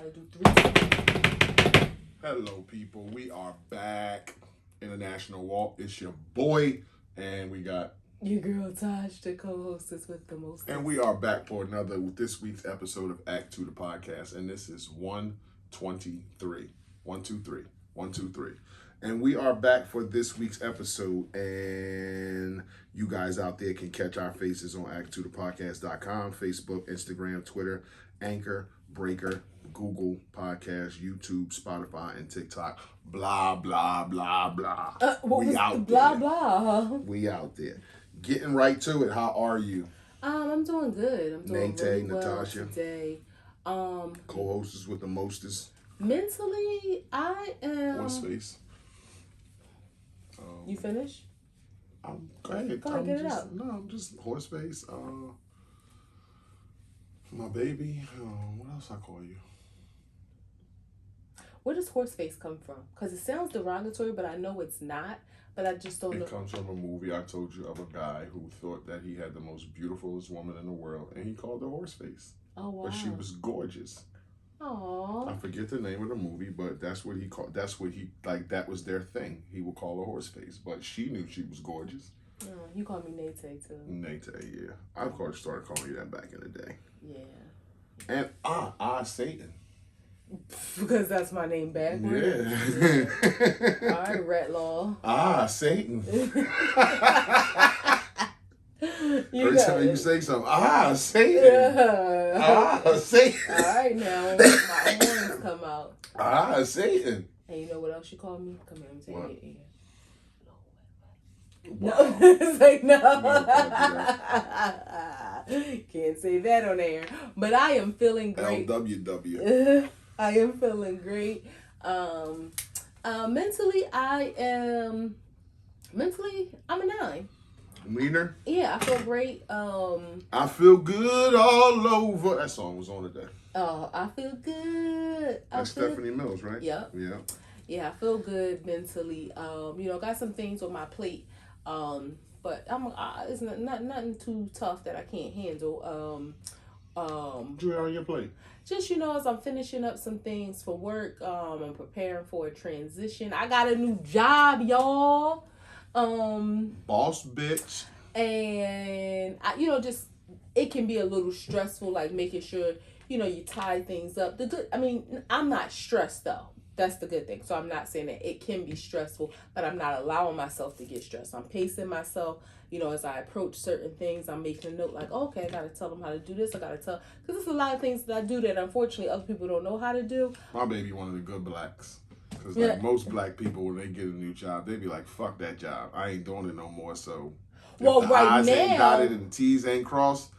gotta do 3. Hello, people. We are back. International Walk. It's your boy, and we got your girl Taj, the co-hostess with the most. And we are back for another this week's episode of A2TP podcast, and this is 123. 123. 123. And we are back for this week's episode, and you guys out there can catch our faces on A2TPodcast.com, Facebook, Instagram, Twitter, Anchor, Breaker, Google Podcast, YouTube, Spotify, and TikTok. Blah, blah, blah, blah. We out there. Blah. We out there. Getting right to it. How are you? I'm doing good. I'm doing Nate, really well Natasha. today. Co-hostess with the mostest. Mentally, I am. One space. You finished? Go ahead. Go ahead, get it out. No, I'm just horse face. My baby. What else I call you? Where does horse face come from? Because it sounds derogatory, but I know it's not. But I just don't know. It comes from a movie I told you of a guy who thought that he had the most beautifulest woman in the world, and he called her horse face. Oh, wow. But she was gorgeous. Aww. I forget the name of the movie, but that's what he called. That's what he like. That was their thing. He would call her horse face, but she knew she was gorgeous. Oh, you call me Nate too. Nate, yeah. I started calling you that back in the day. Yeah. And Satan. Because that's my name backwards. Yeah. All right, Ratlaw. Satan. Every time you say something, Satan. Satan. All right, now my horns come out. Satan. And you know what else you call me? Come here, I'm saying it. Wow. No, say no. No, can't say that on air. But I am feeling great. LWW. I am feeling great. Mentally, I'm a 9. Wiener? Yeah, I feel great. I feel good all over. That song was on today. Oh, I feel good. That's Stephanie Mills, right? Yep. Yeah. Yeah, I feel good mentally. Got some things on my plate. But it's nothing too tough that I can't handle. What you got on your plate? Just, as I'm finishing up some things for work, I'm preparing for a transition. I got a new job, y'all. Boss bitch. And it can be a little stressful, like making sure, you tie things up. I'm not stressed though. That's the good thing. So I'm not saying that it can be stressful, but I'm not allowing myself to get stressed. I'm pacing myself, as I approach certain things. I'm making a note like, okay, I got to tell them how to do this. I got to tell, because there's a lot of things that I do that unfortunately other people don't know how to do. My baby one of the good blacks. Because most black people, when they get a new job, they be like, fuck that job. I ain't doing it no more. So well, if the I's ain't dotted and the T's ain't crossed,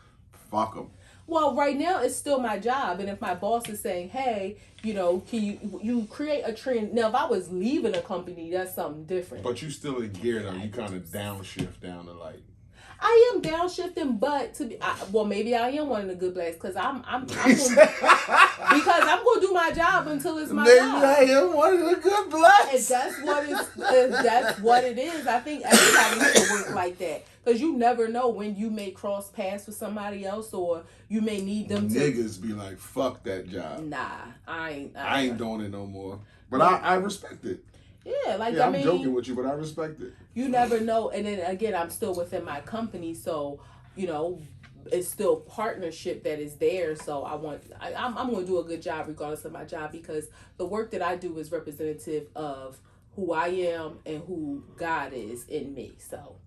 fuck them. Well, right now it's still my job, and if my boss is saying, "Hey, can you create a trend?" Now, if I was leaving a company, that's something different. But you still in gear though. You kind of downshift down to like. I am downshifting, but maybe I am one of the good blacks because I'm gonna do my job until it's my job. Maybe I am one of the good blacks. And that's what it is. I think everybody should work like that. Because you never know when you may cross paths with somebody else or you may need them to. Niggas be like, fuck that job. Nah, I ain't doing it no more. But I respect it. Yeah, I'm joking with you, but I respect it. You never know. And then again, I'm still within my company, so, it's still partnership that is there. So I'm going to do a good job regardless of my job because the work that I do is representative of who I am and who God is in me. So.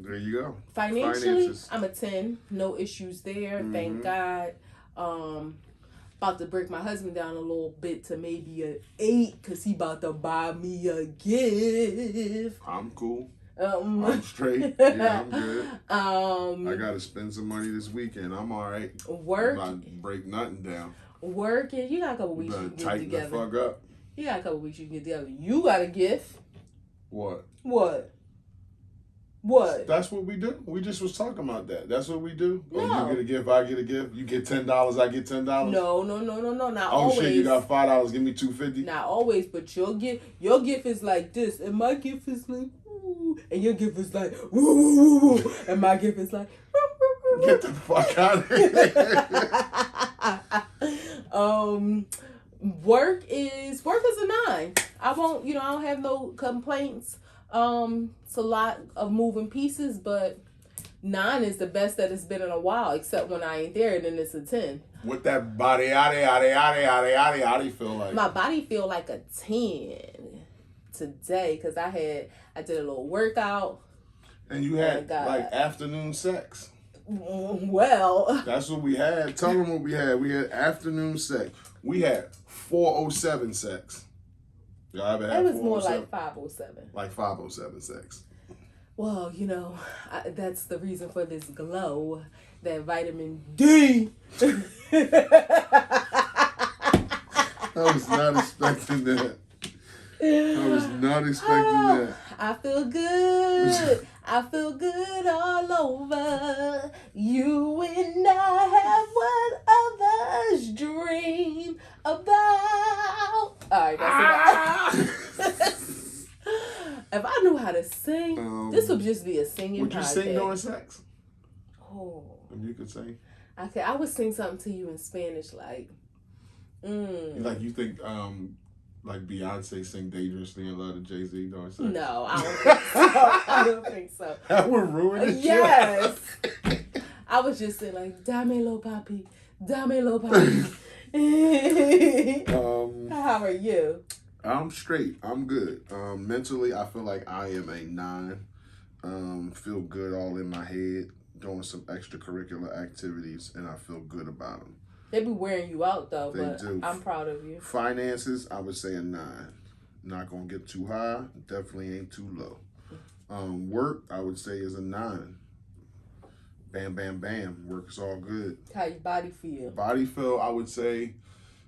There you go. Financially, I'm a 10. No issues there. Mm-hmm. Thank God. About to break my husband down a little bit to maybe an 8 because he about to buy me a gift. I'm cool. I'm straight. Yeah, I'm good. I got to spend some money this weekend. I'm all right. Work. I'm about to break nothing down. Working. You got a couple weeks you can get tighten together. The fuck up. You got a couple weeks you can get together. You got a gift. What? What? That's what we do. We just was talking about that. That's what we do. No. Oh, you get a gift, I get a gift. You get $10, I get $10. No. Not always. Oh shit, you got $5. Give me $2.50. Not always, but your gift is like this, and my gift is like, woo, and your gift is like, woo, woo, woo, woo, and my gift is like, woo, woo, woo. Get the fuck out of here. Work is a 9. I won't, I don't have no complaints. It's a lot of moving pieces, but 9 is the best that it's been in a while, except when I ain't there, and then it's a 10. With that body, how do you feel like? My body feel like a 10 today because I did a little workout. And you had like afternoon sex. Well, that's what we had. Tell them what we had. We had afternoon sex. We had 4:07 sex. Y'all ever had? It was more like 5:07. Like 5:07 sex. Well, that's the reason for this glow, that vitamin D. I was not expecting that. I feel good. I feel good all over. You and I have what others dream about. All right, that's it. If I knew how to sing, this would just be a singing podcast. Would you sing during sex? Oh. If you could sing? I would sing something to you in Spanish, like... Like you think... like Beyonce sing Dangerously in Love to Jay-Z during sex? No, I don't think so. I don't think so. That would ruin it. Yes. I was just saying like, Dámelo, papi. Dámelo, papi. How are you? I'm straight. I'm good. Mentally, I feel like I am a 9. Feel good all in my head. Doing some extracurricular activities, and I feel good about them. They be wearing you out, though, They but do. I'm proud of you. Finances, I would say a 9. Not going to get too high. Definitely ain't too low. Work, I would say is a 9. Bam, bam, bam. Work is all good. How your body feel? Body feel, I would say,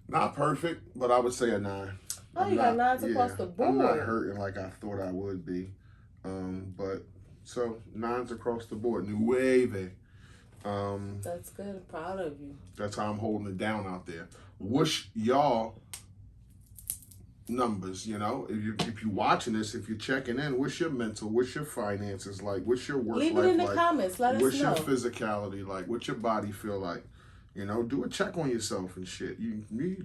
not perfect, but I would say a 9. Oh, you got 9s across the board. I'm not hurting like I thought I would be. But, so, 9s across the board. Nueve. That's good. I'm proud of you. That's how I'm holding it down out there. What's y'all numbers? If you're watching this, if you're checking in, what's your mental? What's your finances like? What's your work life like? Leave it in the comments. Let us know. What's your physicality like? What's your body feel like? Do a check on yourself and shit.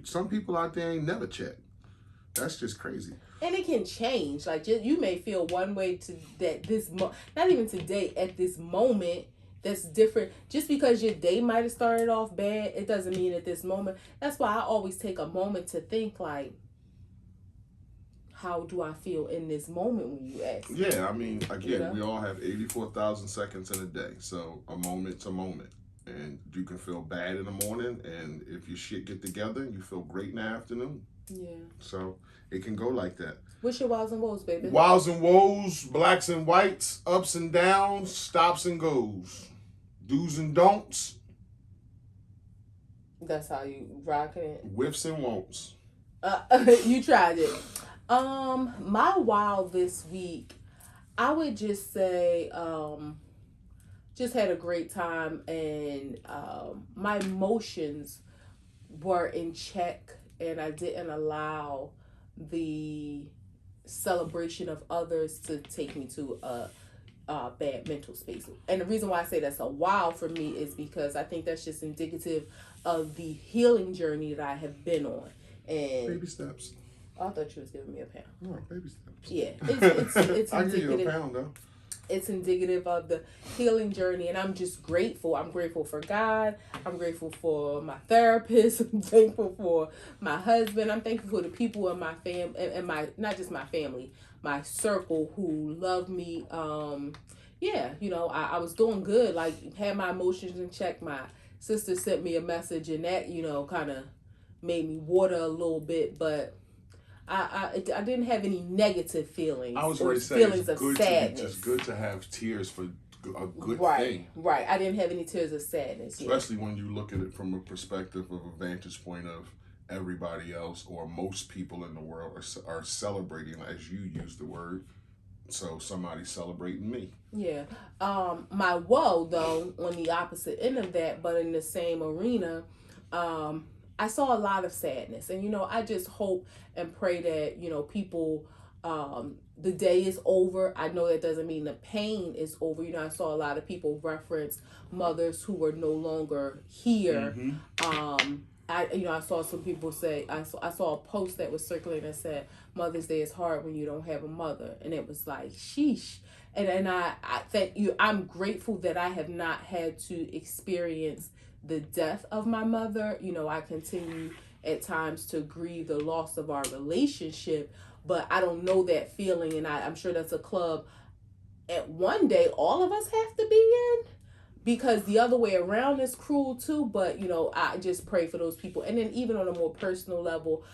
Some people out there ain't never checked. That's just crazy. And it can change. Like you may feel one way not even today, at this moment. That's different. Just because your day might have started off bad, it doesn't mean at this moment. That's why I always take a moment to think like, how do I feel in this moment when you ask? Yeah, I mean, again, we all have 84,000 seconds in a day. So a moment to moment. And you can feel bad in the morning, and if your shit get together, you feel great in the afternoon. Yeah. So it can go like that. What's your wows and woes, baby? Wows and woes, blacks and whites, ups and downs, stops and goes. Do's and don'ts. That's how you rocking it. Whiffs and won'ts. You tried it. My wow this week, I would just say, just had a great time, and my emotions were in check, and I didn't allow the celebration of others to take me to a bad mental space. And the reason why I say that's a wow for me is because I think that's just indicative of the healing journey that I have been on. And baby steps. I thought you was giving me a pound. No, baby steps. Yeah, it's I give indicative. you a pound though. It's indicative of the healing journey, and I'm just grateful. I'm grateful for God. I'm grateful for my therapist. I'm thankful for my husband. I'm thankful for the people in my and my, not just my family, my circle who love me. I was doing good. Like, had my emotions in check. My sister sent me a message, and that, kind of made me water a little bit, but I didn't have any negative feelings. I was ready to say feelings of good sadness. It's good to have tears for a good thing. Right. I didn't have any tears of sadness. Especially when you look at it from a perspective of a vantage point of everybody else or most people in the world are celebrating, as you use the word. So somebody's celebrating me. Yeah. My woe, though, on the opposite end of that, but in the same arena, I saw a lot of sadness. And, I just hope and pray that, people, the day is over. I know that doesn't mean the pain is over. I saw a lot of people reference mothers who were no longer here. I saw some people say, I saw a post that was circulating that said Mother's Day is hard when you don't have a mother, and it was like sheesh. And I thank you. I'm grateful that I have not had to experience the death of my mother. I continue at times to grieve the loss of our relationship, but I don't know that feeling, and I'm sure that's a club at one day all of us have to be in, because the other way around is cruel too. But I just pray for those people. And then even on a more personal level,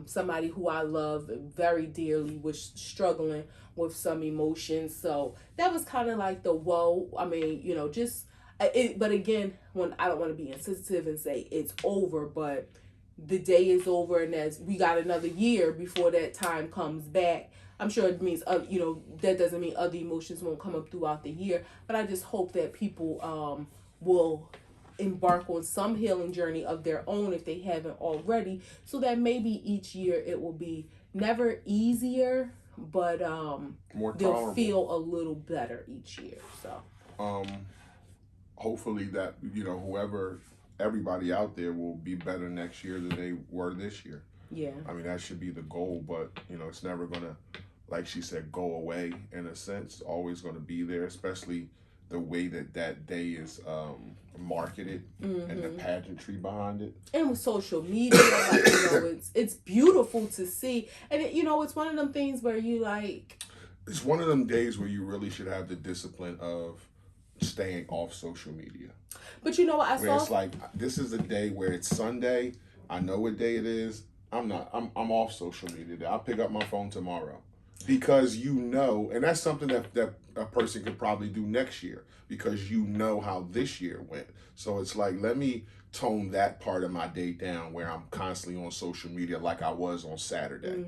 somebody who I love very dearly was struggling with some emotions, so that was kind of like the whoa. I mean, just it. But again, when I don't want to be insensitive and say it's over, but the day is over, and as we got another year before that time comes back. I'm sure it means, that doesn't mean other emotions won't come up throughout the year, but I just hope that people will embark on some healing journey of their own if they haven't already, so that maybe each year it will be never easier, but more they'll tolerable. feel a little better each year. So Hopefully that everybody out there will be better next year than they were this year. Yeah. I mean, that should be the goal, but it's never gonna, like she said, go away in a sense. It's always gonna be there, especially the way that day is marketed and the pageantry behind it. And with social media, it's beautiful to see, and it's one of them things where you like. It's one of them days where you really should have the discipline of staying off social media. But you know what I saw? It's like, this is a day where it's Sunday. I know what day it is. I'm off social media. I'll pick up my phone tomorrow, because and that's something that a person could probably do next year, because how this year went. So it's like, let me tone that part of my day down where I'm constantly on social media like I was on Saturday.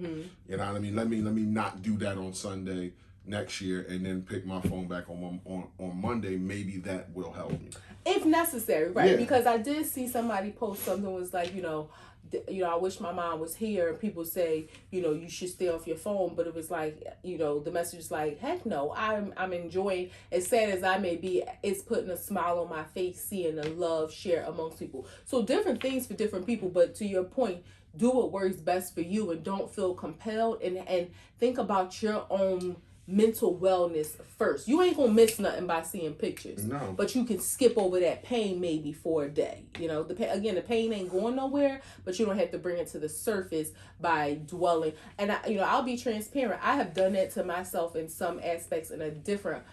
You know what I mean? Let me not do that on Sunday next year, and then pick my phone back on Monday. Maybe that will help me if necessary, right? Yeah. Because I did see somebody post something was like, I wish my mom was here, and people say, you should stay off your phone, but it was like, the message is like, heck no, I'm enjoying, as sad as I may be, it's putting a smile on my face seeing the love shared amongst people. So different things for different people, but to your point, do what works best for you, and don't feel compelled, and think about your own mental wellness first. You ain't gonna miss nothing by seeing pictures. No. But you can skip over that pain maybe for a day. The pain ain't going nowhere, but you don't have to bring it to the surface by dwelling. And I'll be transparent. I have done that to myself in some aspects in a different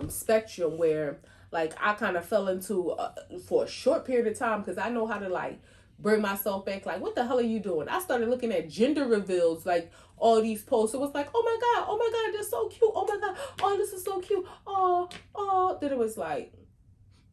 spectrum, where like I kind of fell into for a short period of time, because I know how to like bring myself back. Like, what the hell are you doing? I started looking at gender reveals, like all these posts. It was like, oh my god, they're so cute. Oh my god, oh, this is so cute. Oh. Then it was like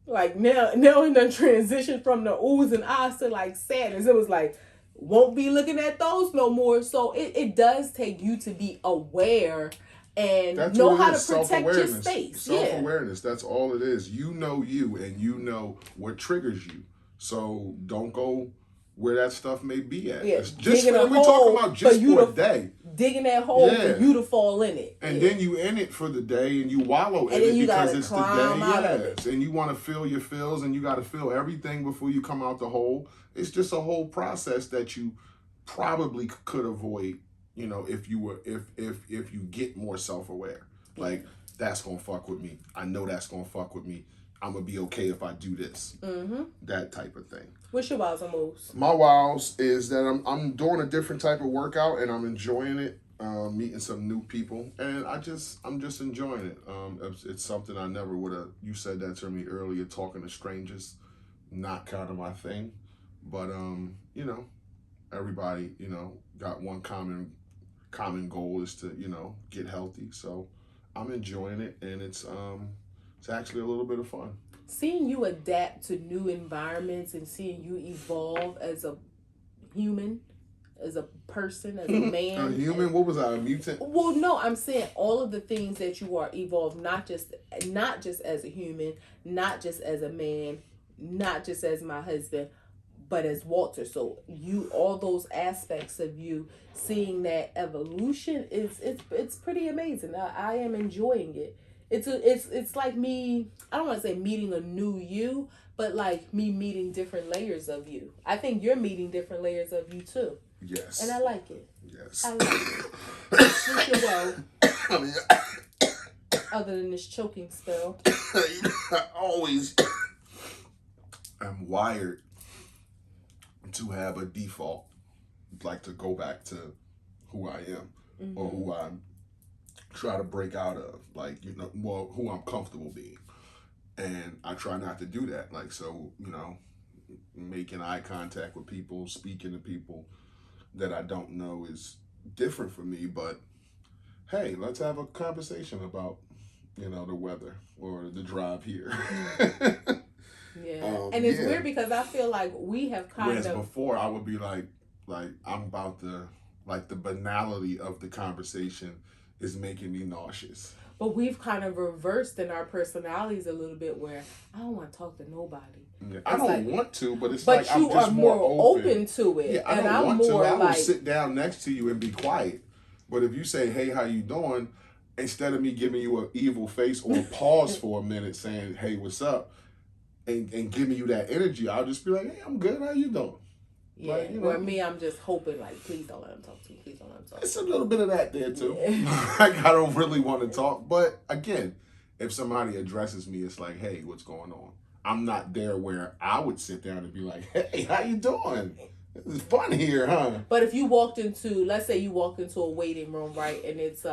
now in the transition from the oohs and ahs to like sadness. It was like, won't be looking at those no more. So it does take you to be aware and know how to protect your space. Self-awareness. That's all it is. You know you, and you know what triggers you. So don't go where that stuff may be at. Yeah, just we're talking about just for a day. Digging that hole for you to fall in it. And then you in it for the day, and you wallow in it because it's the day. Yes. And you want to feel your feels, and you got to feel everything before you come out the hole. It's just a whole process that you probably could avoid, if you get more self-aware. Like, that's going to fuck with me. I know that's going to fuck with me. I'm going to be okay if I do this. That type of thing. What's your wows and moves? My wows is that I'm doing a different type of workout, and I'm enjoying it, meeting some new people, and I'm just enjoying it. It's something I never would have, you said that to me earlier, talking to strangers, not kind of my thing, but everybody, got one common goal is to, get healthy. So I'm enjoying it, and it's actually a little bit of fun. Seeing you adapt to new environments and seeing you evolve as a human, as a person, as a man. A human? What was I, a mutant? Well, no, I'm saying all of the things that you are evolved, not just as a human, not just as a man, not just as my husband, but as Walter. So all those aspects of you, seeing that evolution it's pretty amazing. I am enjoying it. It's like me. I don't want to say meeting a new you, but like me meeting different layers of you. I think you're meeting different layers of you too, Yes. and I like it. Yes. I like it. What's your woe? I mean, Other than this choking spell. I always am wired to have a default, like to go back to who I am or who I try to break out of, like, you know, well, who I'm comfortable being. And I try not to do that. Like, so, you know, making eye contact with people, speaking to people that I don't know is different for me. But hey, let's have a conversation about, you know, the weather or the drive here. Yeah. And it's weird because I feel like we have Whereas before I would be like I'm about the, like, the banality of the conversation is making me nauseous. But we've kind of reversed in our personalities a little bit where I don't want to talk to nobody. Yeah, I don't want to, but it's but like I'm you just are more open to it. Yeah, I and don't I'm want more to. I will like sit down next to you and be quiet. But if you say, "Hey, how you doing?" instead of me giving you an evil face or a pause for a minute saying, "Hey, what's up?" and giving you that energy, I'll just be like, "Hey, I'm good. How you doing?" Yeah, like, you know, where me, I'm just hoping, like, please don't let him talk to me. Please don't let him talk to me. It's a little bit of that there, too. Yeah. Like, I don't really want to talk. But, again, if somebody addresses me, it's like, hey, what's going on? I'm not there where I would sit down and be like, hey, how you doing? It's fun here, huh? But if you walked into, let's say you walked into a waiting room, right, and it's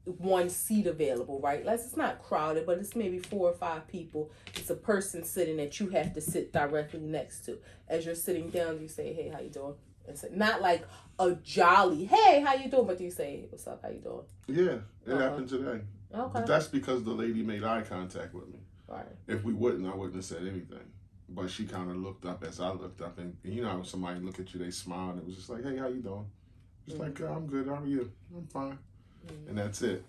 one seat available, right? It's not crowded, but it's maybe 4 or 5 people. It's a person sitting that you have to sit directly next to. As you're sitting down, you say, "Hey, how you doing?" It's not like a jolly, "Hey, how you doing?" But you say, "What's up? How you doing?" Yeah, it happened today. Okay. But that's because the lady made eye contact with me. Right. If we wouldn't, I wouldn't have said anything. But she kind of looked up as I looked up, and you know, when somebody look at you, they smile, and it was just like, "Hey, how you doing?" Just like, "I'm good. How are you?" "I'm fine." And that's it.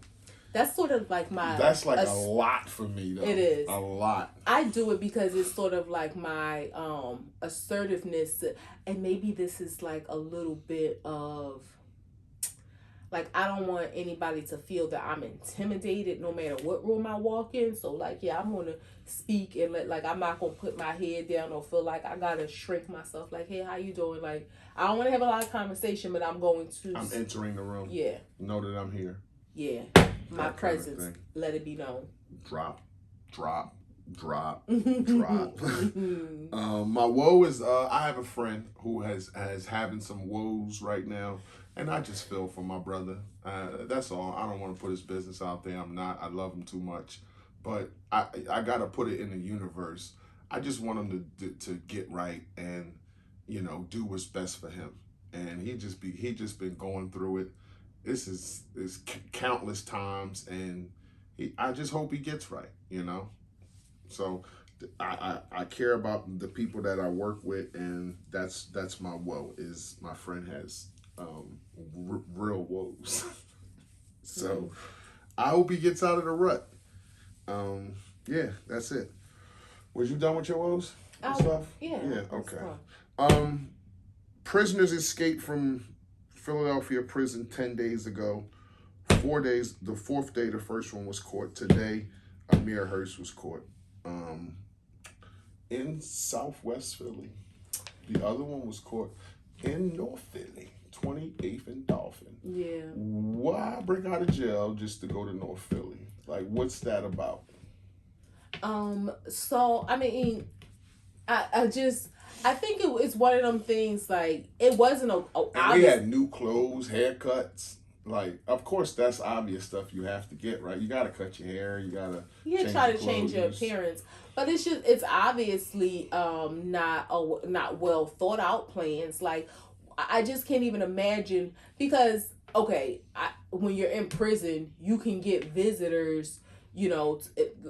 That's sort of like my... That's like a lot for me, though. It is. A lot. I do it because it's sort of like my assertiveness. And maybe this is like a little bit of... Like, I don't want anybody to feel that I'm intimidated no matter what room I walk in. So, like, yeah, I'm going to speak and I'm not going to put my head down or feel like I got to shrink myself. Like, "Hey, how you doing?" Like, I don't want to have a lot of conversation, but I'm going to... I'm entering the room. Yeah. Know that I'm here. Yeah. My presence. Kind of let it be known. Drop. My woe is, I have a friend who has having some woes right now. And I just feel for my brother. That's all. I don't want to put his business out there. I'm not. I love him too much. But I got to put it in the universe. I just want him to get right and, you know, do what's best for him. And he just been going through it. This is countless times. And I just hope he gets right, you know. So I care about the people that I work with. And that's my woe, is my friend has... real woes. So I hope he gets out of the rut. Yeah, that's it. Was you done with your woes and stuff? Yeah, okay. Prisoners escaped from Philadelphia prison 10 days ago. 4 days, the 4th day, the first one was caught. Today, Amir Hurst was caught in Southwest Philly. The other one was caught in North Philly. 28th and Dolphin. Yeah. Why bring out of jail just to go to North Philly? Like, what's that about? So, I mean, I think it's one of them things, like, it wasn't and we had new clothes, haircuts. Like, of course, that's obvious stuff you have to get, right? You got to cut your hair. You got to try to change your appearance. But it's obviously not well thought out plans. Like, I just can't even imagine, because, okay, when you're in prison, you can get visitors, you know,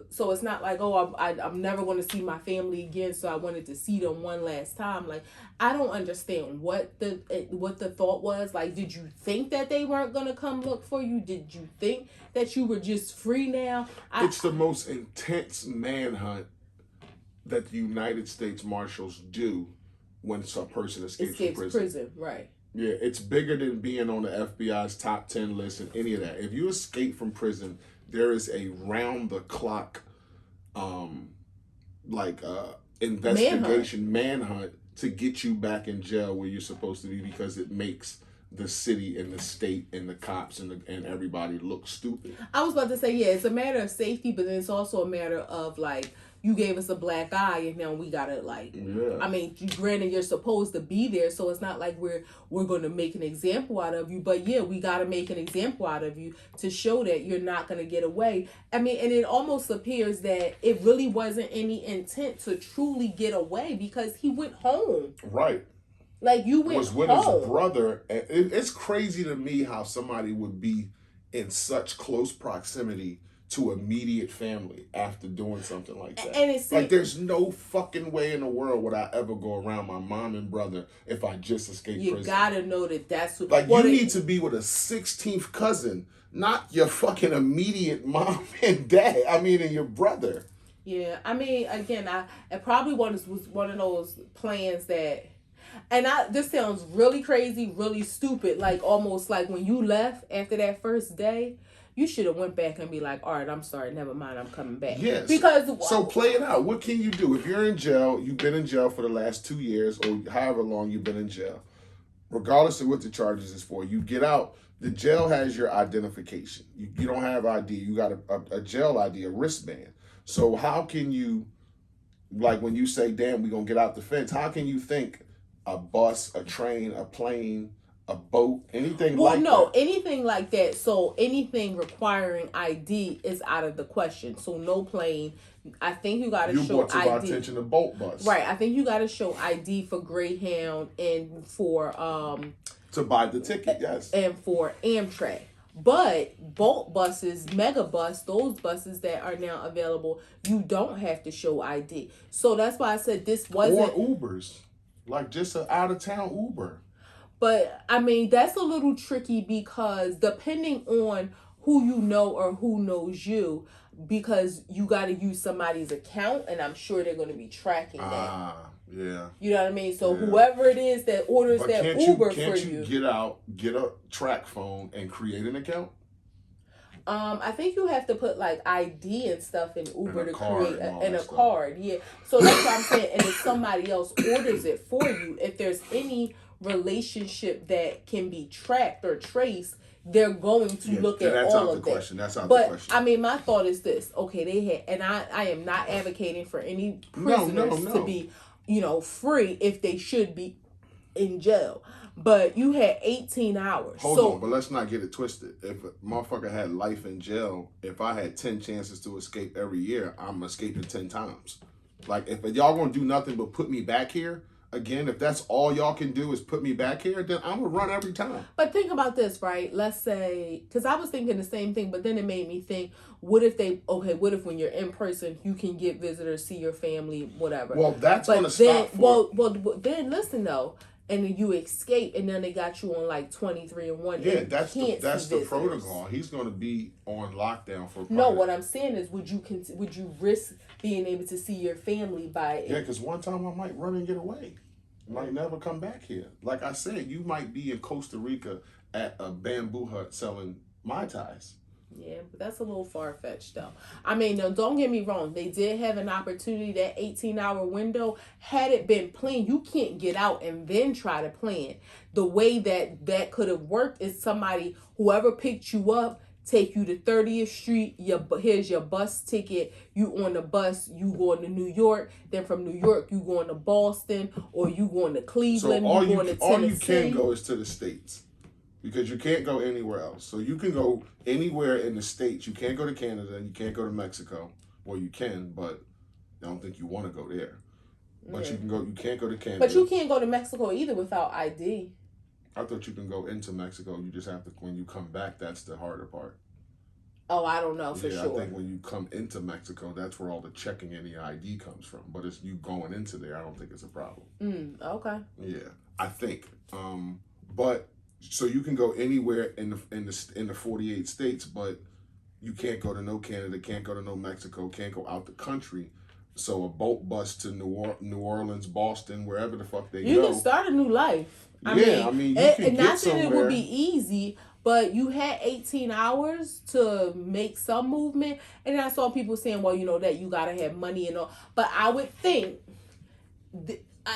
so it's not like, oh, I'm never going to see my family again, so I wanted to see them one last time. Like, I don't understand what the thought was. Like, did you think that they weren't going to come look for you? Did you think that you were just free now? It's the most intense manhunt that the United States Marshals do when a person escapes from prison. Right. Yeah, it's bigger than being on the FBI's top 10 list and any of that. If you escape from prison, there is a round the clock um like investigation manhunt to get you back in jail where you're supposed to be, because it makes the city and the state and the cops and everybody look stupid. I was about to say, yeah, it's a matter of safety, but then it's also a matter of like, you gave us a black eye and now we gotta like, Yeah. I mean, granted you're supposed to be there, so it's not like we're gonna make an example out of you, but yeah, we gotta make an example out of you to show that you're not gonna get away. I mean, and it almost appears that it really wasn't any intent to truly get away, because he went home. Right. Like, you went was with home. his brother. It's crazy to me how somebody would be in such close proximity to immediate family after doing something like that. And it's like, there's no fucking way in the world would I ever go around my mom and brother if I just escaped prison. You gotta know that's what, like, you need to be with a 16th cousin, not your fucking immediate mom and dad. I mean, and your brother. Yeah, I mean, again, I probably was one of those plans that, and this sounds really crazy, really stupid, like almost like when you left after that first day, you should have went back and be like, all right, I'm sorry, never mind, I'm coming back. Yes. Because so play it out. What can you do if you're in jail? You've been in jail for the last 2 years or however long you've been in jail. Regardless of what the charges is for, you get out. The jail has your identification. You don't have ID. You got a jail ID, a wristband. So how can you, like when you say, damn, we're going to get out the fence, how can you think a bus, a train, a plane, a boat, anything like that? Well, no, anything like that. So anything requiring ID is out of the question. So no plane. I think you got to show brought to ID. my attention the boat bus. Right. I think you got to show ID for Greyhound and for to buy the ticket, yes. And for Amtrak. But boat buses, mega bus, those buses that are now available, you don't have to show ID. So that's why I said this wasn't, or Ubers. Like just an out of town Uber. But I mean, that's a little tricky because depending on who you know or who knows you, because you got to use somebody's account, and I'm sure they're going to be tracking that. Yeah. You know what I mean? So whoever it is that orders that Uber for you. Can't you get a track phone and create an account? I think you have to put like ID and stuff in Uber to create a stuff. card. Yeah. So that's what I'm saying. And if somebody else orders it for you, if there's any relationship that can be tracked or traced, they're going to look at all of that. That's out the question. But I mean, my thought is this. Okay, they had, and I am not advocating for any prisoners to be, free if they should be in jail. But you had 18 hours. Hold on, but let's not get it twisted. If a motherfucker had life in jail, if I had 10 chances to escape every year, I'm escaping 10 times. Like, if y'all gonna do nothing but put me back here, again, if that's all y'all can do is put me back here, then I'm gonna run every time. But think about this, right? Let's say, because I was thinking the same thing, but then it made me think, what if when you're in person, you can get visitors, see your family, whatever. Well, that's gonna stop for... Well, then listen, though. And then you escape, and then they got you on like 23-1. Yeah, that's the protocol. He's going to be on lockdown for. No, what I'm saying is, would you risk being able to see your family by? Yeah, because one time I might run and get away, might never come back here. Like I said, you might be in Costa Rica at a bamboo hut selling Mai Tais. Yeah, but that's a little far-fetched, though. I mean, no, don't get me wrong. They did have an opportunity, that 18-hour window. Had it been planned, you can't get out and then try to plan. The way that could have worked is whoever picked you up, take you to 30th Street, here's your bus ticket, you on the bus, you going to New York, then from New York, you going to Boston, or you going to Cleveland, so you going to Tennessee. All you can go is to the States. Because you can't go anywhere else. So you can go anywhere in the States. You can't go to Canada and you can't go to Mexico. Well, you can, but I don't think you want to go there. But you can't go to Canada. But you can't go to Mexico either without ID. I thought you can go into Mexico. You just have to, when you come back, that's the harder part. Oh, I don't know for sure. I think when you come into Mexico, that's where all the checking and the ID comes from. But it's you going into there, I don't think it's a problem. Okay. Yeah, I think. But so you can go anywhere in the 48 states, but you can't go to no Canada, can't go to no Mexico, can't go out the country. So a boat bus to New Orleans, Boston, wherever the fuck they go. You can start a new life. I mean, you can and get not saying it would somewhere. be easy, but you had 18 hours to make some movement. And I saw people saying, well, that you got to have money and all. But I would think,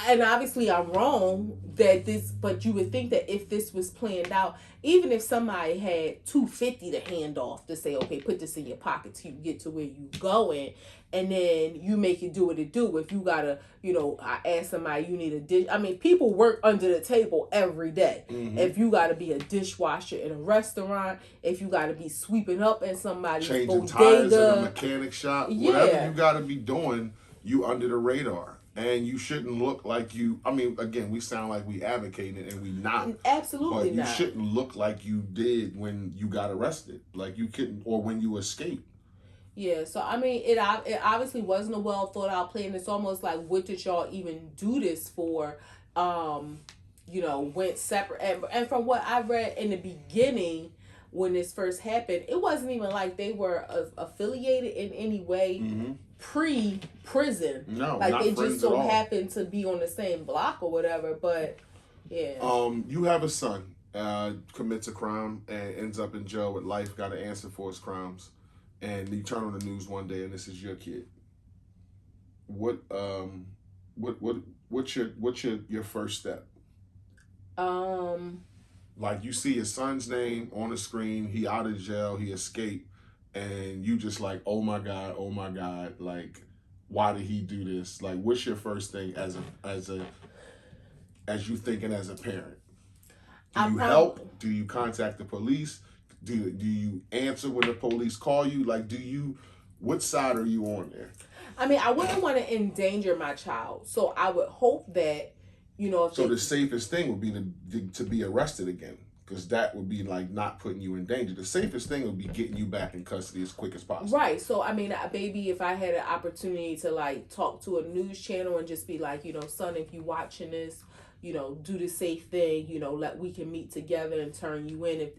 and obviously I'm wrong, but you would think that if this was planned out, even if somebody had $250 to hand off to say, okay, put this in your pocket till you get to where you going, and then you make it do what it do. If you gotta, I ask somebody, you need a dish. I mean, people work under the table every day. Mm-hmm. If you gotta be a dishwasher in a restaurant, if you gotta be sweeping up in somebody's changing bodega, tires in a mechanic shop, yeah, whatever you gotta be doing, you under the radar. And you shouldn't look like you. I mean, again, we sound like we advocating it, and we not. Absolutely not. But you shouldn't look like you did when you got arrested, like you couldn't, or when you escaped. Yeah, so I mean, it obviously wasn't a well thought out plan. It's almost like, what did y'all even do this for? Went separate, and from what I read in the beginning, when this first happened, it wasn't even like they were affiliated in any way. Mm-hmm. Pre-prison. No, like not they just so all. happened to be on the same block or whatever. But yeah. You have a son commits a crime and ends up in jail with life. Got to answer for his crimes, and you turn on the news one day and this is your kid. What's your first step? Like you see his son's name on the screen. He out of jail. He escaped. And you just like, oh my God, like, why did he do this? Like, what's your first thing as you thinking as a parent? Do you help? Do you contact the police? Do you answer when the police call you? Like, what side are you on there? I mean, I wouldn't want to endanger my child, so I would hope that, the safest thing would be to be arrested again. Because that would be like not putting you in danger. The safest thing would be getting you back in custody as quick as possible. Right. So, I mean, maybe if I had an opportunity to like talk to a news channel and just be like, son, if you watching this, do the safe thing, we can meet together and turn you in, if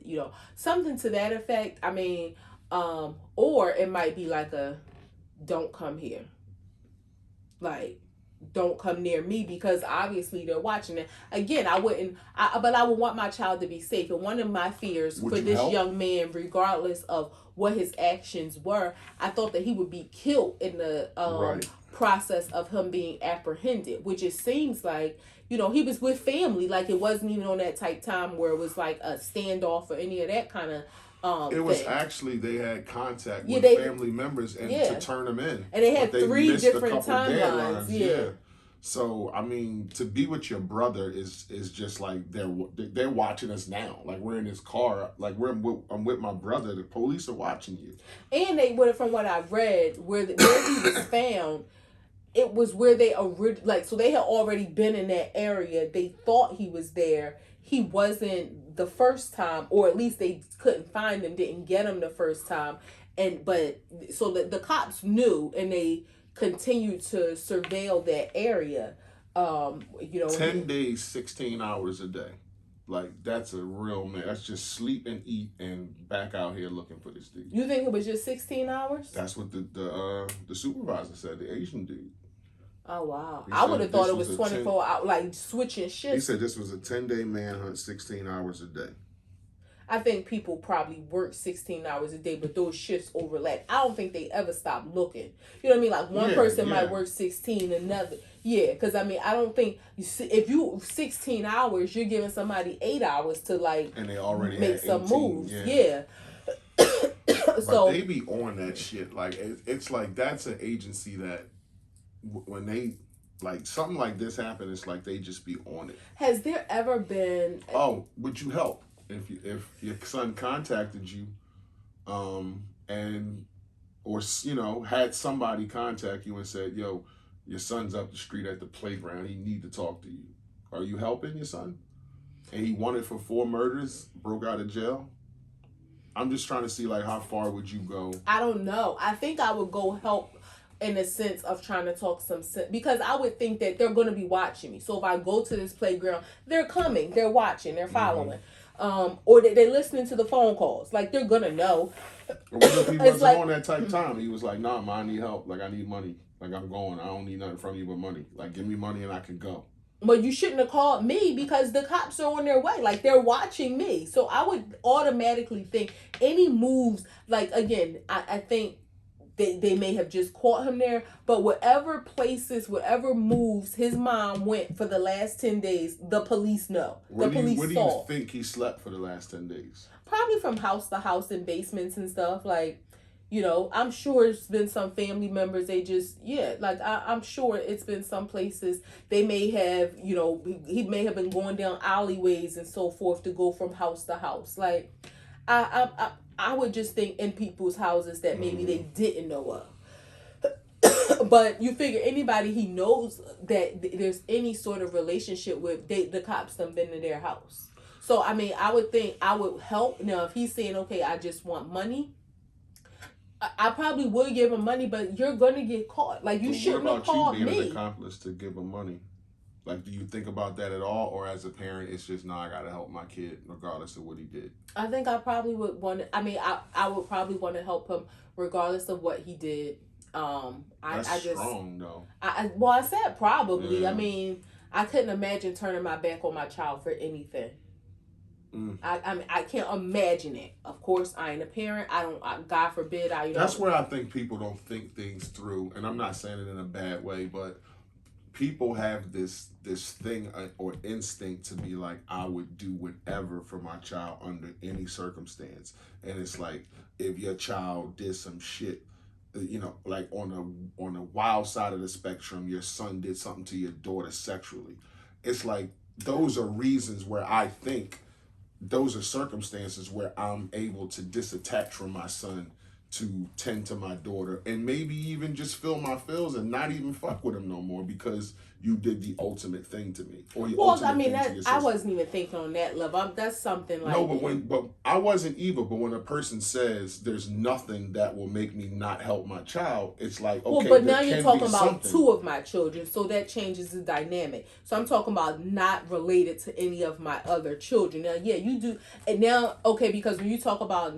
something to that effect. I mean, or it might be like don't come here. Like, don't come near me, because obviously they're watching it. Again, but I would want my child to be safe. And one of my fears for this young man, regardless of what his actions were, I thought that he would be killed in the process of him being apprehended, which it seems like, he was with family. Like, it wasn't even on that type time where it was like a standoff or any of that kind of it was thing. Actually, they had contact with family members and to turn them in. And they had 3 different timelines. Yeah. So, I mean, to be with your brother is just like they're watching us now. Like, we're in his car. Like, I'm with my brother. The police are watching you. And they would, from what I read, where he was found, it was where they so they had already been in that area. They thought he was there. He wasn't the first time, or at least they couldn't find him, didn't get him the first time. So the cops knew, and they continued to surveil that area. 10 days, 16 hours a day. Like, that's a real man. That's just sleep and eat and back out here looking for this dude. You think it was just 16 hours? That's what the supervisor said, the Asian dude. Oh, wow. I would have thought it was 24 hours, like switching shifts. He said this was a 10-day manhunt, 16 hours a day. I think people probably work 16 hours a day, but those shifts overlap. I don't think they ever stop looking. You know what I mean? Like, one person might work 16, another. Yeah, because, I mean, I don't think, if you 16 hours, you're giving somebody 8 hours to, like, and they already make some 18, moves. Yeah. But they be on that shit. Like, it's like, that's an agency that, when they, like, something like this happen, it's like they just be on it. Has there ever been... would you help? If your son contacted you, had somebody contact you and said, yo, your son's up the street at the playground, he need to talk to you. Are you helping your son? And he wanted for 4 murders, broke out of jail? I'm just trying to see, like, how far would you go? I don't know. I think I would go help in the sense of trying to talk some sense, because I would think that they're going to be watching me. So if I go to this playground, they're coming, they're watching, they're following. Or they're listening to the phone calls. Like, they're going to know. What if he wasn't on that type of time? He was like, nah, man, I need help. Like, I need money. Like, I'm going. I don't need nothing from you but money. Like, give me money and I can go. But you shouldn't have called me because the cops are on their way. Like, they're watching me. So I would automatically think any moves, like, again, I think they may have just caught him there, but whatever moves his mom went for the last 10 days, the police know. Where do you think he slept for the last 10 days? Probably from house to house in basements and stuff. Like, I'm sure it's been some family members, they just, I'm sure it's been some places they may have, he may have been going down alleyways and so forth to go from house to house. Like, I would just think in people's houses that maybe they didn't know of. But you figure anybody he knows that there's any sort of relationship with, the cops done been to their house. So, I mean, I would think I would help. Now, if he's saying, okay, I just want money, I probably would give him money, but you're going to get caught. Like, you shouldn't have called me. What about you being an accomplice to give him money? Like, do you think about that at all? Or as a parent, it's just, I got to help my kid regardless of what he did? I think I probably would want to, I would probably want to help him regardless of what he did. That's strong, though. I said probably. Yeah. I mean, I couldn't imagine turning my back on my child for anything. I can't imagine it. Of course, I ain't a parent. God forbid. That's where I think people don't think things through, and I'm not saying it in a bad way, but people have this thing or instinct to be like, I would do whatever for my child under any circumstance, and it's like if your child did some shit, like on a wild side of the spectrum, your son did something to your daughter sexually. It's like those are reasons where I think. Those are circumstances where I'm able to disattach from my son to tend to my daughter and maybe even just feel my feels and not even fuck with him no more because you did the ultimate thing to me. I wasn't even thinking on that level. That's something like... No, but I wasn't either. But when a person says there's nothing that will make me not help my child, it's like, okay, but now you're talking about two of my children, so that changes the dynamic. So I'm talking about not related to any of my other children. Now, yeah, you do. And now, okay, because when you talk about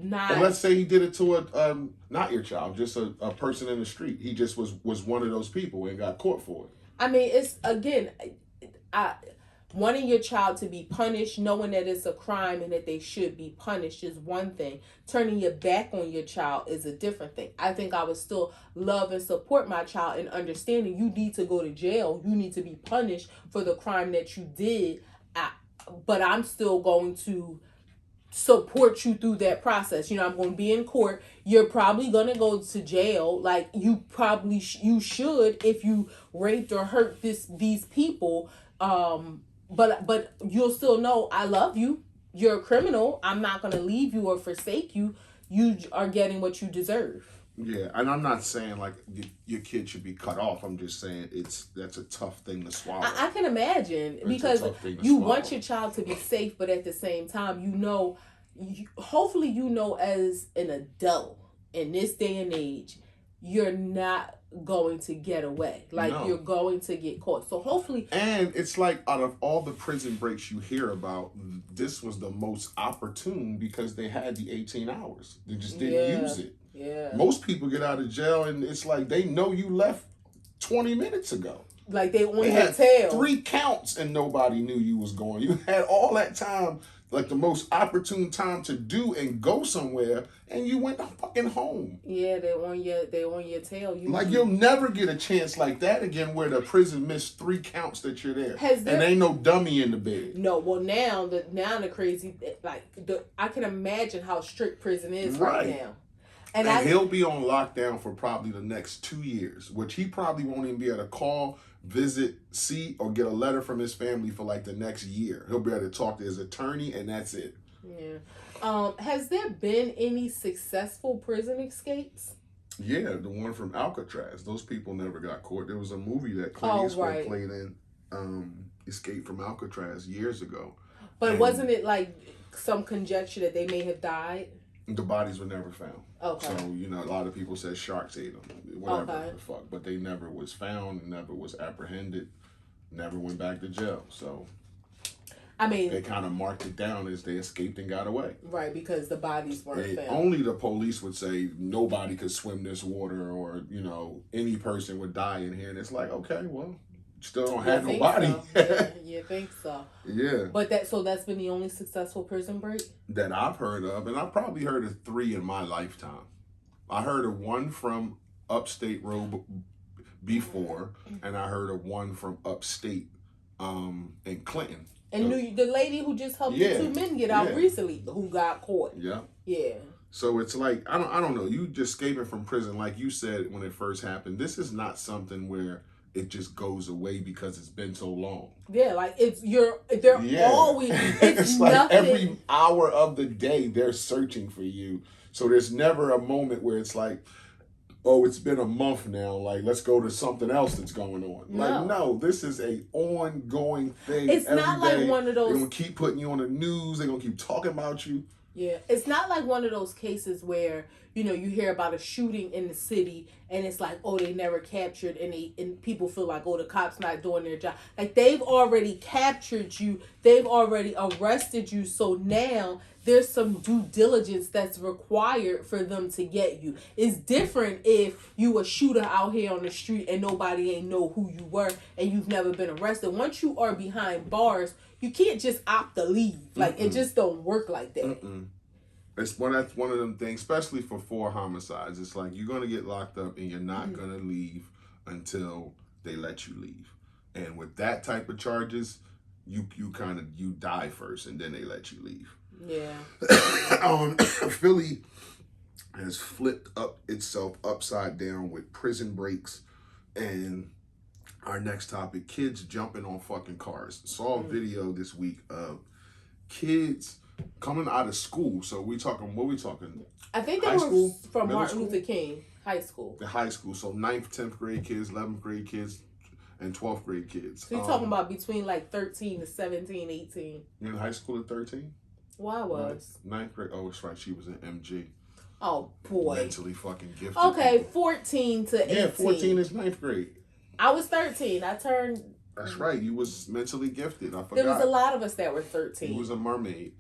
not... Well, let's say he did it to not your child, just a person in the street. He just was one of those people and got caught for it. I mean, it's, again, wanting your child to be punished, knowing that it's a crime and that they should be punished is one thing. Turning your back on your child is a different thing. I think I would still love and support my child and understanding you need to go to jail. You need to be punished for the crime that you did. But I'm still going to support you through that process. I'm going to be in court. You're probably going to go to jail. Like, you probably you should if you raped or hurt these people. But you'll still know I love you. You're a criminal. I'm not going to leave you or forsake you. You are getting what you deserve. Yeah, and I'm not saying like your kid should be cut off. I'm just saying that's a tough thing to swallow. I can imagine because you want your child to be safe, but at the same time, hopefully as an adult in this day and age, you're not going to get away. Like, no. You're going to get caught. So hopefully... And it's like, out of all the prison breaks you hear about, this was the most opportune because they had the 18 hours. They just didn't use it. Yeah. Most people get out of jail and it's like they know you left 20 minutes ago. Like, they on your tail. 3 counts and nobody knew you was going. You had all that time, like the most opportune time to do and go somewhere, and you went fucking home. Yeah, they on your tail. You'll never get a chance like that again, where the prison missed 3 counts that you're there, and ain't no dummy in the bed. No, well now the crazy, I can imagine how strict prison is right now. And he'll be on lockdown for probably the next 2 years, which he probably won't even be able to call, visit, see, or get a letter from his family for like the next year. He'll be able to talk to his attorney, and that's it. Yeah. Has there been any successful prison escapes? Yeah, the one from Alcatraz. Those people never got caught. There was a movie that Clint Eastwood played in, Escape from Alcatraz, years ago. But wasn't it like some conjecture that they may have died? The bodies were never found. Okay. So, a lot of people said sharks ate them. Whatever the fuck. But they never was found, never was apprehended, never went back to jail. So, they kind of marked it down as they escaped and got away. Right, because the bodies weren't found. Only the police would say nobody could swim this water or, any person would die in here. And it's like, okay, well, still don't have think nobody. So. Yeah, you think so? Yeah. But that's been the only successful prison break that I've heard of, and I've probably heard of 3 in my lifetime. I heard of one from upstate road before, and I heard of one from upstate in Clinton. And the lady who just helped the 2 men get out recently, who got caught. Yeah. Yeah. So it's like I don't know. You just escaping from prison, like you said when it first happened. This is not something where it just goes away because it's been so long. Yeah, like they're always it's like nothing. Every hour of the day they're searching for you. So there's never a moment where it's like, oh, it's been a month now. Like, let's go to something else that's going on. No. Like, no, this is a ongoing thing. It's every not day. like one of those. They're gonna keep putting you on the news. They're gonna keep talking about you. Yeah, it's not like one of those cases where you hear about a shooting in the city and it's like, oh, they never captured, and people feel like, oh, the cops not doing their job. Like, they've already captured you, they've already arrested you, so now there's some due diligence that's required for them to get you. It's different if you a shooter out here on the street and nobody ain't know who you were and you've never been arrested. Once you are behind bars, you can't just opt to leave. Like, it just don't work like that. That's one of them things, especially for 4 homicides. It's like you're going to get locked up and you're not going to leave until they let you leave. And with that type of charges, you die first and then they let you leave. Yeah. Philly has flipped itself upside down with prison breaks, and our next topic, kids jumping on fucking cars. Saw a video this week of kids coming out of school. So what we talking? I think they were from Martin Luther King High School. The high school. So 9th, 10th grade kids, 11th grade kids, and 12th grade kids. So you're talking about between like 13 to 17, 18. You're in high school at 13? Well, I was. 9th grade. Oh, that's right. She was in MG. Oh, boy. Mentally fucking gifted. Okay, 14 to 18. Yeah, 14 is 9th grade. I was 13. I turned... That's right. You was mentally gifted. I forgot. There was a lot of us that were 13. You was a mermaid.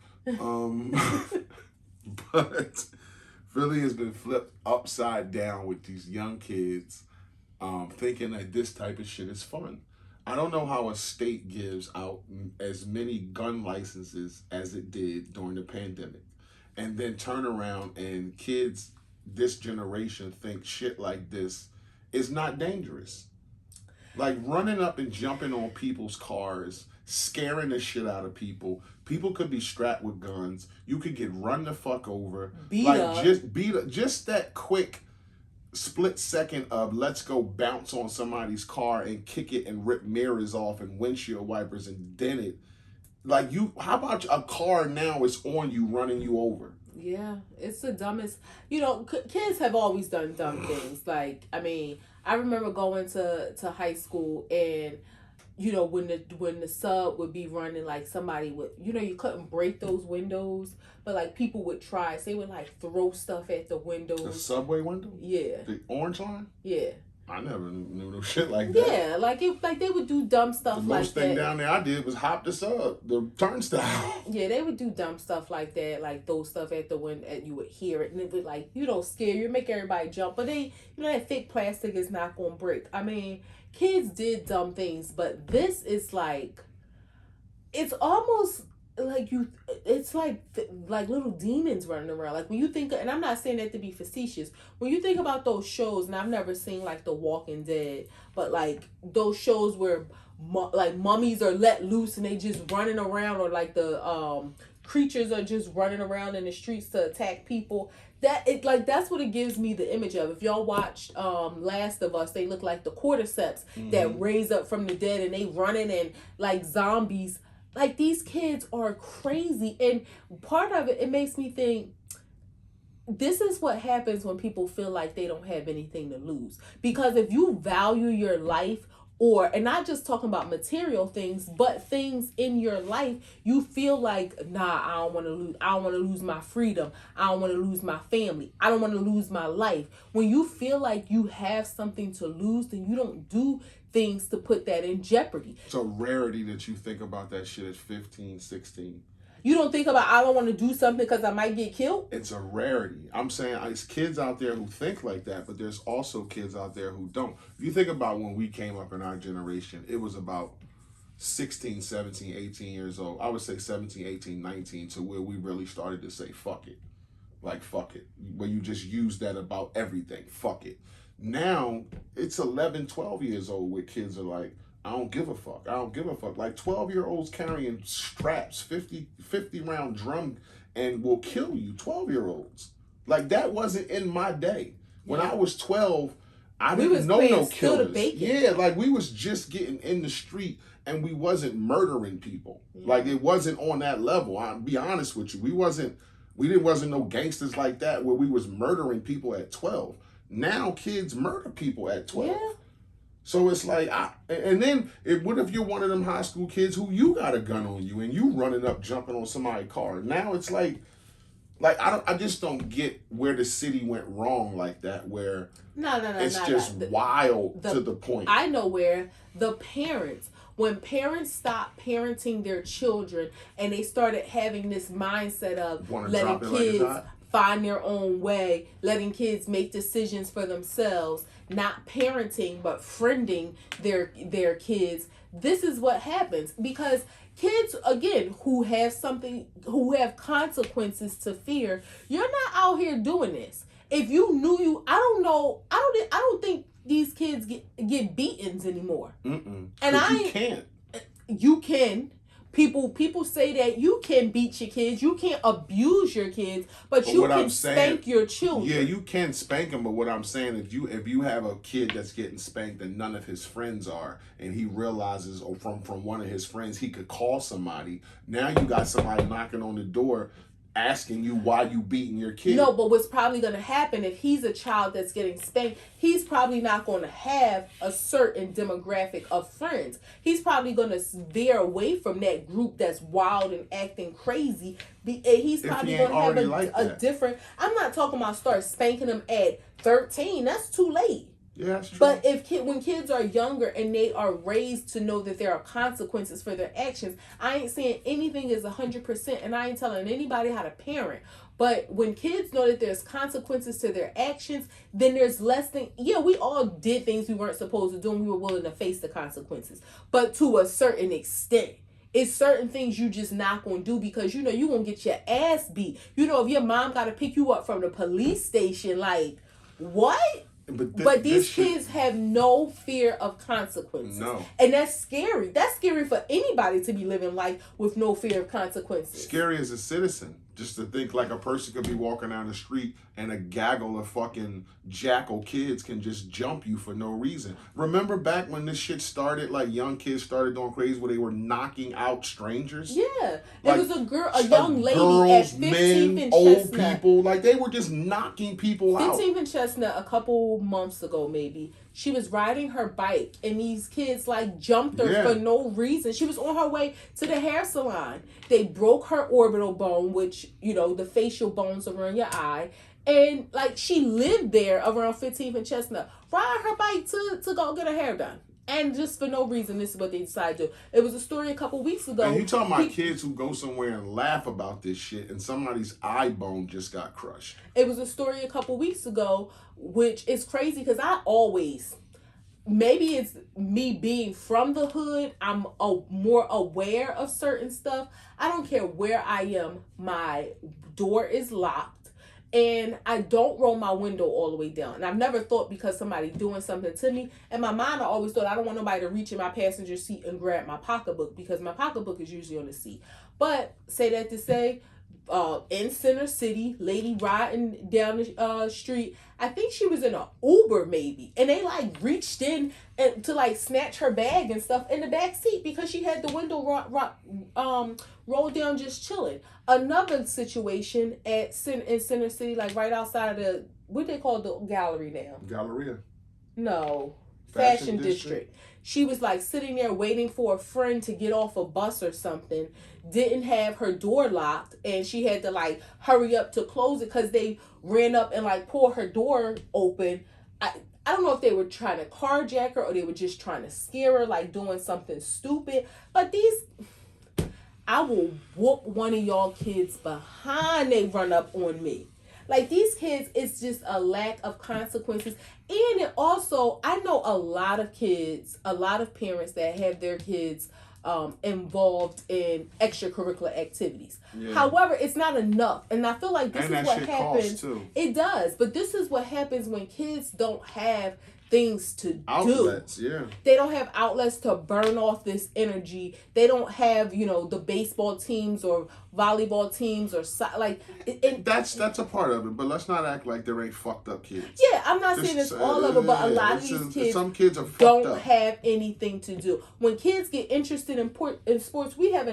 But Philly has been flipped upside down with these young kids thinking that this type of shit is fun. I don't know how a state gives out as many gun licenses as it did during the pandemic, and then turn around and kids this generation think shit like this is not dangerous. Like running up and jumping on people's cars, scaring the shit out of people. People could be strapped with guns. You could get run the fuck over. Just that quick split second of let's go bounce on somebody's car and kick it and rip mirrors off and windshield wipers and dent it. Like, how about a car now is on you running you over? Yeah, it's the dumbest. Kids have always done dumb things. Like, I mean, I remember going to high school and, when the sub would be running, like somebody would, you couldn't break those windows, but like people would try. So they would like throw stuff at the windows. The subway window? Yeah. The orange line? Yeah. I never knew no shit like that. Yeah, like they would do dumb stuff like that. The most thing down there I did was hop the turnstile. Yeah, they would do dumb stuff like that, like throw stuff at the window, and you would hear it, and it would like, scare you, make everybody jump. But that fake plastic is not gonna break. I mean, kids did dumb things, but this is like, it's almost like it's like little demons running around. Like when you think, and I'm not saying that to be facetious, when you think about those shows, and I've never seen like The Walking Dead, but like those shows where like mummies are let loose and they just running around, or like the creatures are just running around in the streets to attack people. That's what it gives me the image of. If y'all watched Last of Us, they look like the cordyceps that raise up from the dead, and they running and like zombies. Like, these kids are crazy. And part of it makes me think, this is what happens when people feel like they don't have anything to lose. Because if you value your life, and not just talking about material things, but things in your life, you feel like, I don't want to lose. I don't want to lose my freedom. I don't want to lose my family. I don't want to lose my life. When you feel like you have something to lose, then you don't do things to put that in jeopardy. It's a rarity that you think about that shit at 15, 16. You don't think about, I don't want to do something because I might get killed? It's a rarity. I'm saying there's kids out there who think like that, but there's also kids out there who don't. If you think about when we came up in our generation, it was about 16, 17, 18 years old. I would say 17, 18, 19 to where we really started to say, fuck it. Like, fuck it. Where you just use that about everything. Fuck it. Now, it's 11, 12 years old where kids are like, I don't give a fuck. I don't give a fuck. Like 12-year-olds carrying straps, 50 round drum, and will kill you. 12-year-olds. Like that wasn't in my day. When I was 12, I didn't know no killers. Yeah, like we was just getting in the street and we wasn't murdering people. Like it wasn't on that level. I'll be honest with you. We wasn't no gangsters like that where we was murdering people at 12. Now kids murder people at 12. Yeah. So it's like, and then what if you're one of them high school kids who you got a gun on you and you running up jumping on somebody's car? Now it's like I just don't get where the city went wrong like that. Where it's just wild to the point. I know where the parents. When parents stopped parenting their children and they started having this mindset of letting kids find their own way, letting kids make decisions for themselves, not parenting but friending their kids, this is what happens. Because kids, again, who have consequences to fear, you're not out here doing this. If you knew I don't think these kids get beatings anymore. And you can't. You can. People say that you can beat your kids, you can't abuse your kids, but you can spank your children. Yeah, you can spank them, but what I'm saying, if you have a kid that's getting spanked and none of his friends are, and he realizes from one of his friends he could call somebody, now you got somebody knocking on the door asking you why you beating your kid. No, but what's probably going to happen if he's a child that's getting spanked, he's probably not going to have a certain demographic of friends. He's probably going to veer away from that group that's wild and acting crazy. He's probably going to have a different... I'm not talking about start spanking them at 13. That's too late. Yeah, that's true. But when kids are younger and they are raised to know that there are consequences for their actions, I ain't saying anything is 100%, and I ain't telling anybody how to parent. But when kids know that there's consequences to their actions, then there's less than... Yeah, we all did things we weren't supposed to do, and we were willing to face the consequences. But to a certain extent. It's certain things you just not going to do because, you going to get your ass beat. If your mom got to pick you up from the police station, like, what? But these kids have no fear of consequences. No. And that's scary. That's scary for anybody to be living life with no fear of consequences. Scary as a citizen. Just to think like a person could be walking down the street and a gaggle of fucking jackal kids can just jump you for no reason. Remember back when this shit started, like young kids started going crazy where they were knocking out strangers? Yeah. There was a young lady at 15th and old Chestnut. People, like they were just knocking people out. 15th and Chestnut a couple months ago maybe. She was riding her bike and these kids like jumped her for no reason. She was on her way to the hair salon. They broke her orbital bone, which, the facial bones around your eye. And like she lived there around 15th and Chestnut, riding her bike to go get her hair done. And just for no reason, this is what they decided to do. It was a story a couple weeks ago. And you talking about kids who go somewhere and laugh about this shit and somebody's eye bone just got crushed. It was a story a couple weeks ago, which is crazy because maybe it's me being from the hood, I'm more aware of certain stuff. I don't care where I am, my door is locked. And I don't roll my window all the way down. And I've never thought because somebody doing something to me. In my mind, I always thought I don't want nobody to reach in my passenger seat and grab my pocketbook because my pocketbook is usually on the seat. But say that to say, in Center City, lady riding down the street. I think she was in an Uber maybe. And they like reached in and to like snatch her bag and stuff in the back seat because she had the window rolled down just chilling. Another situation in Center City, like right outside of the, what they call the gallery now? Galleria. No. Fashion District. She was like sitting there waiting for a friend to get off a bus or something, didn't have her door locked, and she had to like hurry up to close it because they ran up and like pulled her door open. I don't know if they were trying to carjack her or they were just trying to scare her, like doing something stupid. But I will whoop one of y'all kids behind they run up on me. Like these kids, it's just a lack of consequences. And it also, I know a lot of kids, a lot of parents that have their kids involved in extracurricular activities. Yeah. However, it's not enough. And I feel like this is what happens. It does. But this is what happens when kids don't have things to outlets, do. Yeah. They don't have outlets to burn off this energy. They don't have, the baseball teams or volleyball teams or that's a part of it, but let's not act like there ain't fuked up kids. Yeah, I'm not saying it's all of it, but a lot of these kids, some kids are don't have anything to do. When kids get interested in sports, we have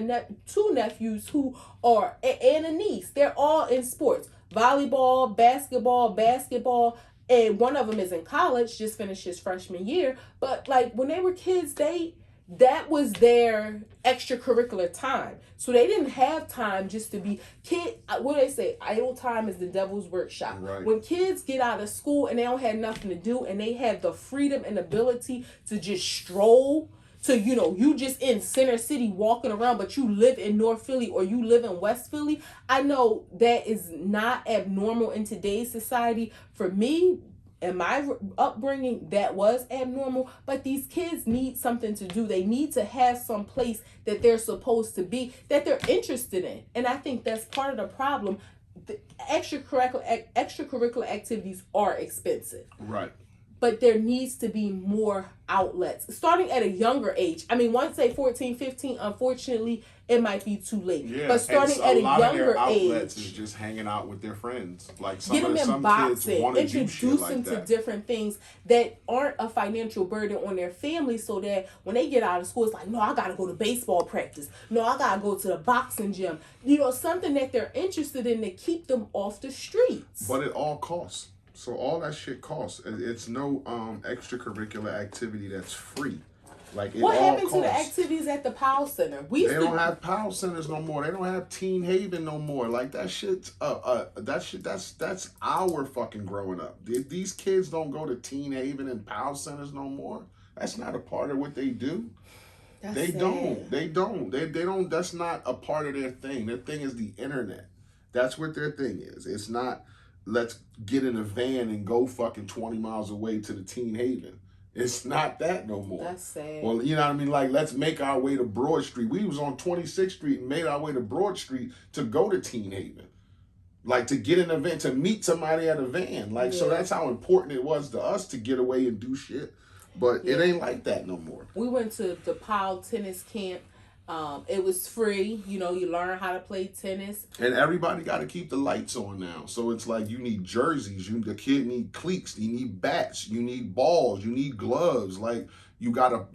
two nephews who are and a niece. They're all in sports: volleyball, basketball. And one of them is in college, just finished his freshman year. But like when they were kids, that was their extracurricular time. So they didn't have time just to be what do they say? Idle time is the devil's workshop. Right. When kids get out of school and they don't have nothing to do and they have the freedom and ability to just stroll. So, you just in Center City walking around, but you live in North Philly or you live in West Philly. I know that is not abnormal in today's society. For me, in my upbringing, that was abnormal. But these kids need something to do. They need to have some place that they're supposed to be, that they're interested in. And I think that's part of the problem. The extracurricular activities are expensive. Right. But there needs to be more outlets starting at a younger age. I mean, once say 14, 15, unfortunately, it might be too late. Yeah, but starting at a younger outlets age, is just hanging out with their friends. Like get them in boxing, introduce them to like different things that aren't a financial burden on their family, so that when they get out of school, it's like, no, I gotta go to baseball practice. No, I gotta go to the boxing gym. Something that they're interested in to keep them off the streets. But it all costs. So all that shit costs. It's no extracurricular activity that's free. Like it what all happened costs. to the activities at the Powell Center? They don't have Powell Centers no more. They don't have Teen Haven no more. Like that shit's that's our fucking growing up. These kids don't go to Teen Haven and Powell Centers no more. That's not a part of what they do. They don't. They don't. That's not a part of their thing. Their thing is the internet. That's what their thing is. It's not, let's get in a van and go fucking 20 miles away to the Teen Haven. It's not that no more. That's sad. Well, you know what I mean? Like, let's make our way to Broad Street. We was on 26th Street and made our way to Broad Street to go to Teen Haven. Like, to get in a van, to meet somebody at a van. Like, so that's how important it was to us to get away and do shit. But it ain't like that no more. We went to the Powell tennis camp. It was free. You learn how to play tennis. And everybody got to keep the lights on now. So it's like you need jerseys. The kid need cleats. You need bats. You need balls. You need gloves. Like you gotta.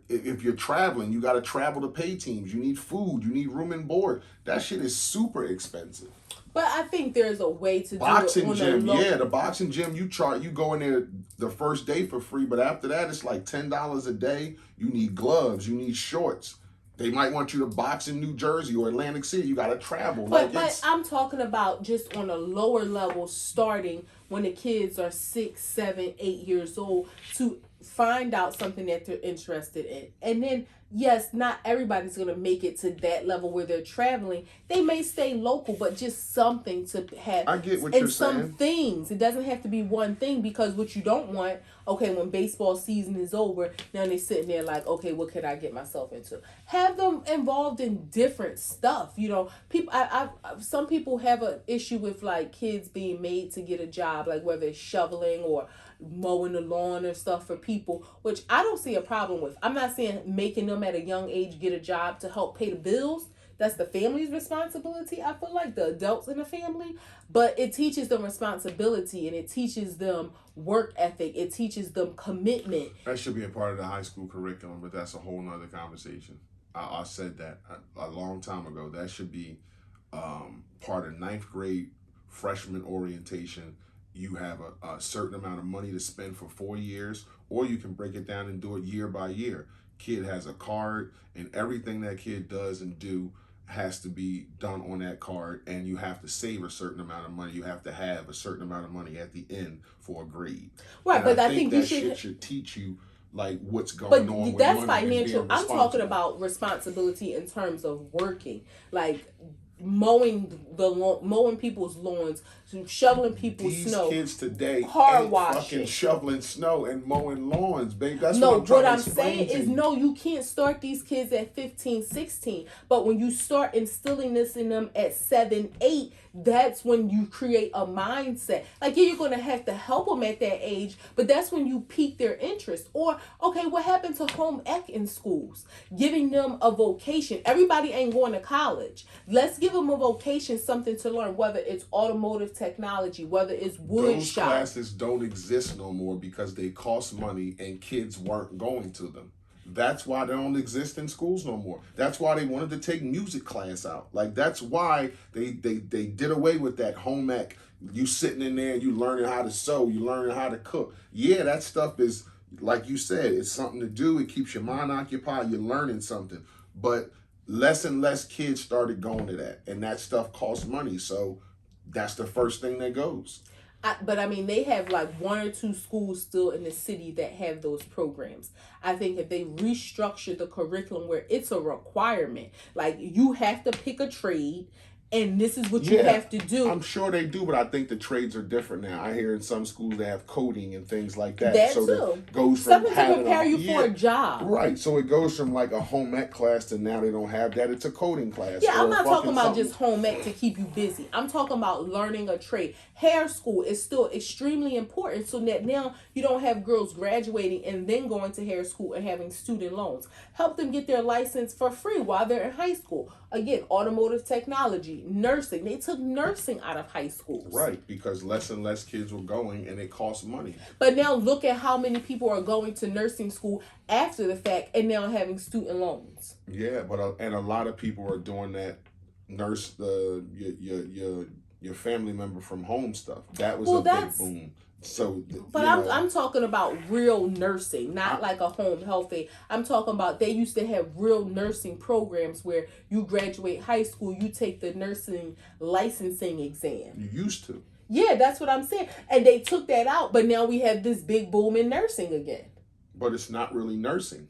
If you're traveling, you gotta travel to pay teams. You need food. You need room and board. That shit is super expensive. But I think there's a way to boxing do it gym. The boxing gym. You go in there the first day for free, but after that it's like $10 a day. You need gloves. You need shorts. They might want you to box in New Jersey or Atlantic City. You got to travel. But I'm talking about just on a lower level, starting when the kids are 6, 7, 8 years old, to find out something that they're interested in. And then, yes, not everybody's going to make it to that level where they're traveling. They may stay local, but just something to have. I get what you're saying. And some things. It doesn't have to be one thing, because what you don't want, okay, when baseball season is over, now they're sitting there like, okay, what could I get myself into? Have them involved in different stuff. People. Some people have an issue with like kids being made to get a job, like whether it's shoveling or mowing the lawn or stuff for people, which I don't see a problem with. I'm not saying making them at a young age get a job to help pay the bills. That's the family's responsibility. I feel like the adults in the family, but it teaches them responsibility and it teaches them work ethic. It teaches them commitment. That should be a part of the high school curriculum, but that's a whole nother conversation. I said that a long time ago. That should be part of 9th grade freshman orientation. You have a certain amount of money to spend for 4 years, or you can break it down and do it year by year. Kid has a card, and everything that kid does and do has to be done on that card, and you have to save a certain amount of money. You have to have a certain amount of money at the end for a grade. Right, and but I think that shit should teach you like what's But going on. that's with money and financial. being I'm talking responsible. about responsibility in terms of working, like mowing people's lawns, shoveling people's These snow, kids today car ain't washing. fucking shoveling snow and mowing lawns, babe. That's No, what I'm trying what to I'm explain saying to is you. no, you can't start these kids at 15, 16. But when you start instilling this in them at 7, 8, that's when you create a mindset. Like, yeah, you're going to have to help them at that age, but that's when you pique their interest. Or, okay, what happened to home ec in schools? Giving them a vocation. Everybody ain't going to college. Let's give them a vocation, something to learn, whether it's automotive technology, whether it's wood Those shop. classes don't exist no more because they cost money and kids weren't going to them. That's why they don't exist in schools no more. That's why they wanted to take music class out. Like, that's why they did away with that home ec. You sitting in there, you learning how to sew, you learning how to cook. Yeah, that stuff is, like you said, it's something to do. It keeps your mind occupied. You're learning something. But less and less kids started going to that. And that stuff costs money. So that's the first thing that goes. But I mean, they have like 1 or 2 schools still in the city that have those programs. I think if they restructure the curriculum where it's a requirement, like you have to pick a trade and this is what you have to do. I'm sure they do, but I think the trades are different now. I hear in some schools they have coding and things like that. That so too. That goes from something to prepare you for a job. Right. So it goes from like a home ec class to now they don't have that. It's a coding class. Yeah, I'm not talking about something. just home ec to keep you busy. I'm talking about learning a trade. Hair school is still extremely important so that now you don't have girls graduating and then going to hair school and having student loans. Help them get their license for free while they're in high school. Again, automotive technology, nursing. They took nursing out of high schools. Right, because less and less kids were going and it costs money. But now look at how many people are going to nursing school after the fact and now having student loans. Yeah, but and a lot of people are doing that your family member from home stuff. That was big boom. So, but I'm talking about real nursing, not like a home health aide. I'm talking about they used to have real nursing programs where you graduate high school, you take the nursing licensing exam. You used to. Yeah, that's what I'm saying. And they took that out, but now we have this big boom in nursing again. But it's not really nursing.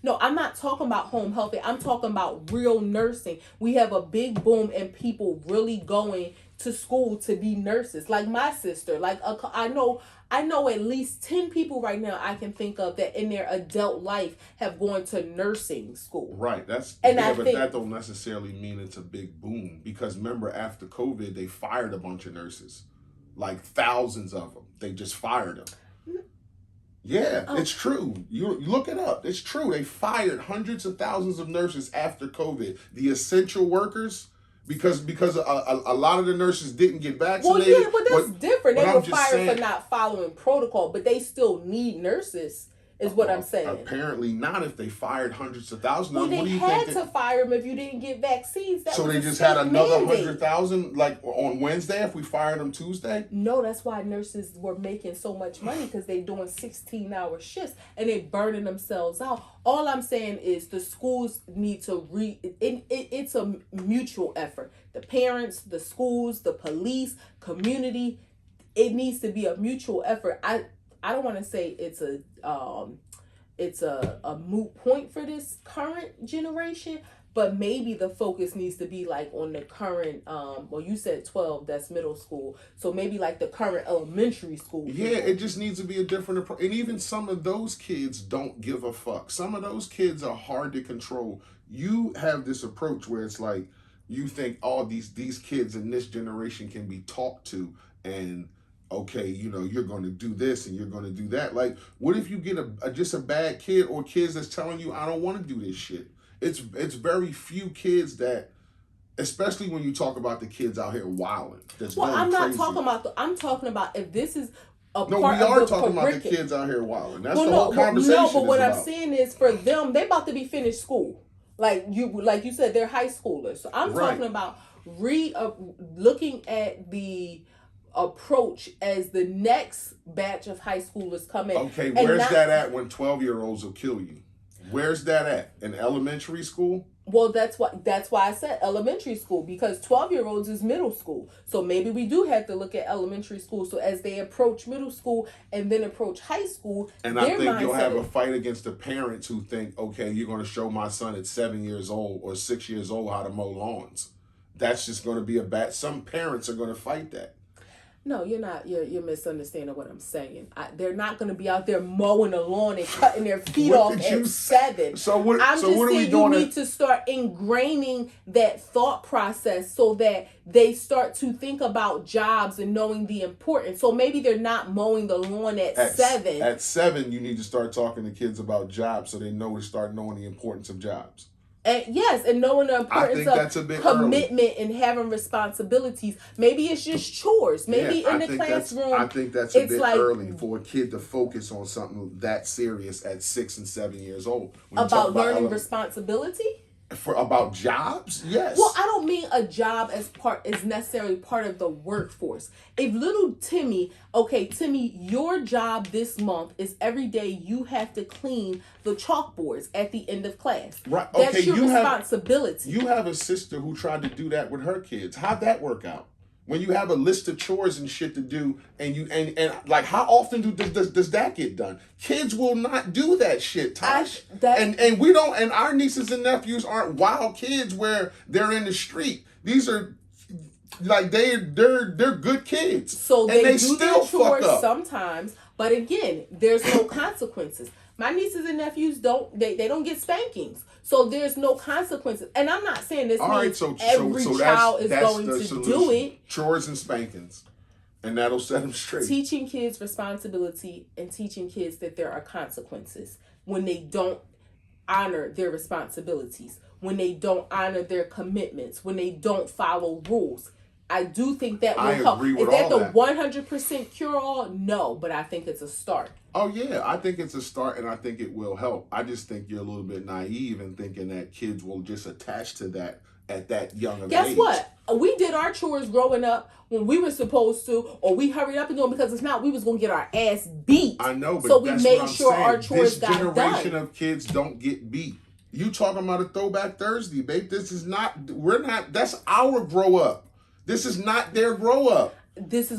No, I'm not talking about home health aide. I'm talking about real nursing. We have a big boom in people really going to school to be nurses. Like my sister, I know at least 10 people right now I can think of that in their adult life have gone to nursing school. Right. But that don't necessarily mean it's a big boom because remember after COVID they fired a bunch of nurses, like thousands of them. They just fired them. Yeah, It's true. You look it up. It's true. They fired hundreds of thousands of nurses after COVID. The essential workers. Because a lot of the nurses didn't get vaccinated. Well, yeah, but that's different. They were fired for not following protocol, but they still need nurses, is what I'm saying. Apparently not if they fired hundreds of thousands. Well, they had to fire them if you didn't get vaccines. So they just had another 100,000 like on Wednesday if we fired them Tuesday? No, that's why nurses were making so much money because they're doing 16-hour shifts and they're burning themselves out. All I'm saying is the schools need to it's a mutual effort. The parents, the schools, the police, community, it needs to be a mutual effort. I don't want to say it's a moot point for this current generation, but maybe the focus needs to be like on the current well you said 12, that's middle school, so maybe like the current elementary school people. Yeah, it just needs to be a different approach. And even some of those kids don't give a fuck. Some of those kids are hard to control. You have this approach where it's like you think all these kids in this generation can be talked to and okay, you're going to do this and you're going to do that. Like, what if you get just a bad kid or kids that's telling you, I don't want to do this shit? It's very few kids that, especially when you talk about the kids out here wilding. I'm talking about if this is a no, part we are of the talking about the kids out here wilding. That's the whole conversation. No, but what I'm saying is for them, they about to be finished school. Like you said, they're high schoolers. So I'm talking about looking at the approach as the next batch of high schoolers come in. Okay, where's that at when 12-year-olds will kill you? Where's that at? In elementary school? Well, that's why I said elementary school, because 12-year-olds is middle school. So maybe we do have to look at elementary school. So as they approach middle school and then approach high school, and I think you'll have a fight against the parents who think, okay, you're going to show my son at 7 years old or 6 years old how to mow lawns. That's just going to be some parents are going to fight that. No, you're not. You're misunderstanding what I'm saying. They're not going to be out there mowing the lawn and cutting their feet off at 7. So what? I'm so just what are we saying doing? You need to start ingraining that thought process so that they start to think about jobs and knowing the importance. So maybe they're not mowing the lawn at 7. At 7, you need to start talking to kids about jobs so they know to start knowing the importance of jobs. And yes, and knowing the importance of commitment and having responsibilities. Maybe it's just chores. Maybe in the classroom. I think that's a bit early for a kid to focus on something that serious at 6 and 7 years old. About learning responsibility? About jobs? Yes. Well, I don't mean a job is necessarily part of the workforce. If little Timmy, your job this month is every day you have to clean the chalkboards at the end of class. Right. That's your responsibility. You have a sister who tried to do that with her kids. How'd that work out? When you have a list of chores and shit to do, and like, how often does that get done? Kids will not do that shit, Tosh. And we don't. And our nieces and nephews aren't wild kids where they're in the street. These are like they're good kids. So they do still their chores fuck up sometimes, but again, there's no consequences. My nieces and nephews don't get spankings. So there's no consequences. And I'm not saying this means every child is going to do it. Chores and spankings. And that'll set them straight. Teaching kids responsibility and teaching kids that there are consequences when they don't honor their responsibilities, when they don't honor their commitments, when they don't follow rules. I do think that will help. Is that the 100% cure-all? No, but I think it's a start. Oh, yeah. I think it's a start, and I think it will help. I just think you're a little bit naive in thinking that kids will just attach to that at that young of age. Guess what? We did our chores growing up when we were supposed to, or we hurried up and do them because if not, we was going to get our ass beat. I know, but so we made sure our chores got done. This generation of kids don't get beat. You talking about a throwback Thursday, babe. That's our grow up. This is not their grow up. That's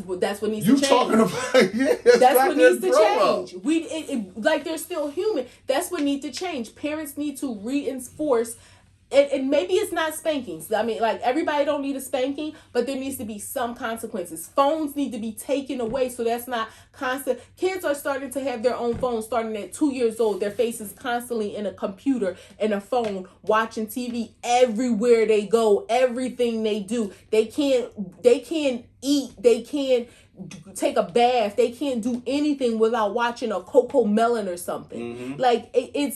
what needs to change. You talking about that's what needs to change. Like they're still human. That's what needs to change. Parents need to reinforce. And maybe it's not spankings. I mean, like, everybody don't need a spanking, but there needs to be some consequences. Phones need to be taken away so that's not constant. Kids are starting to have their own phones starting at 2 years old. Their face is constantly in a computer and a phone, watching TV everywhere they go, everything they do. They can't eat. They can't take a bath. They can't do anything without watching a Coco Melon or something. Mm-hmm. Like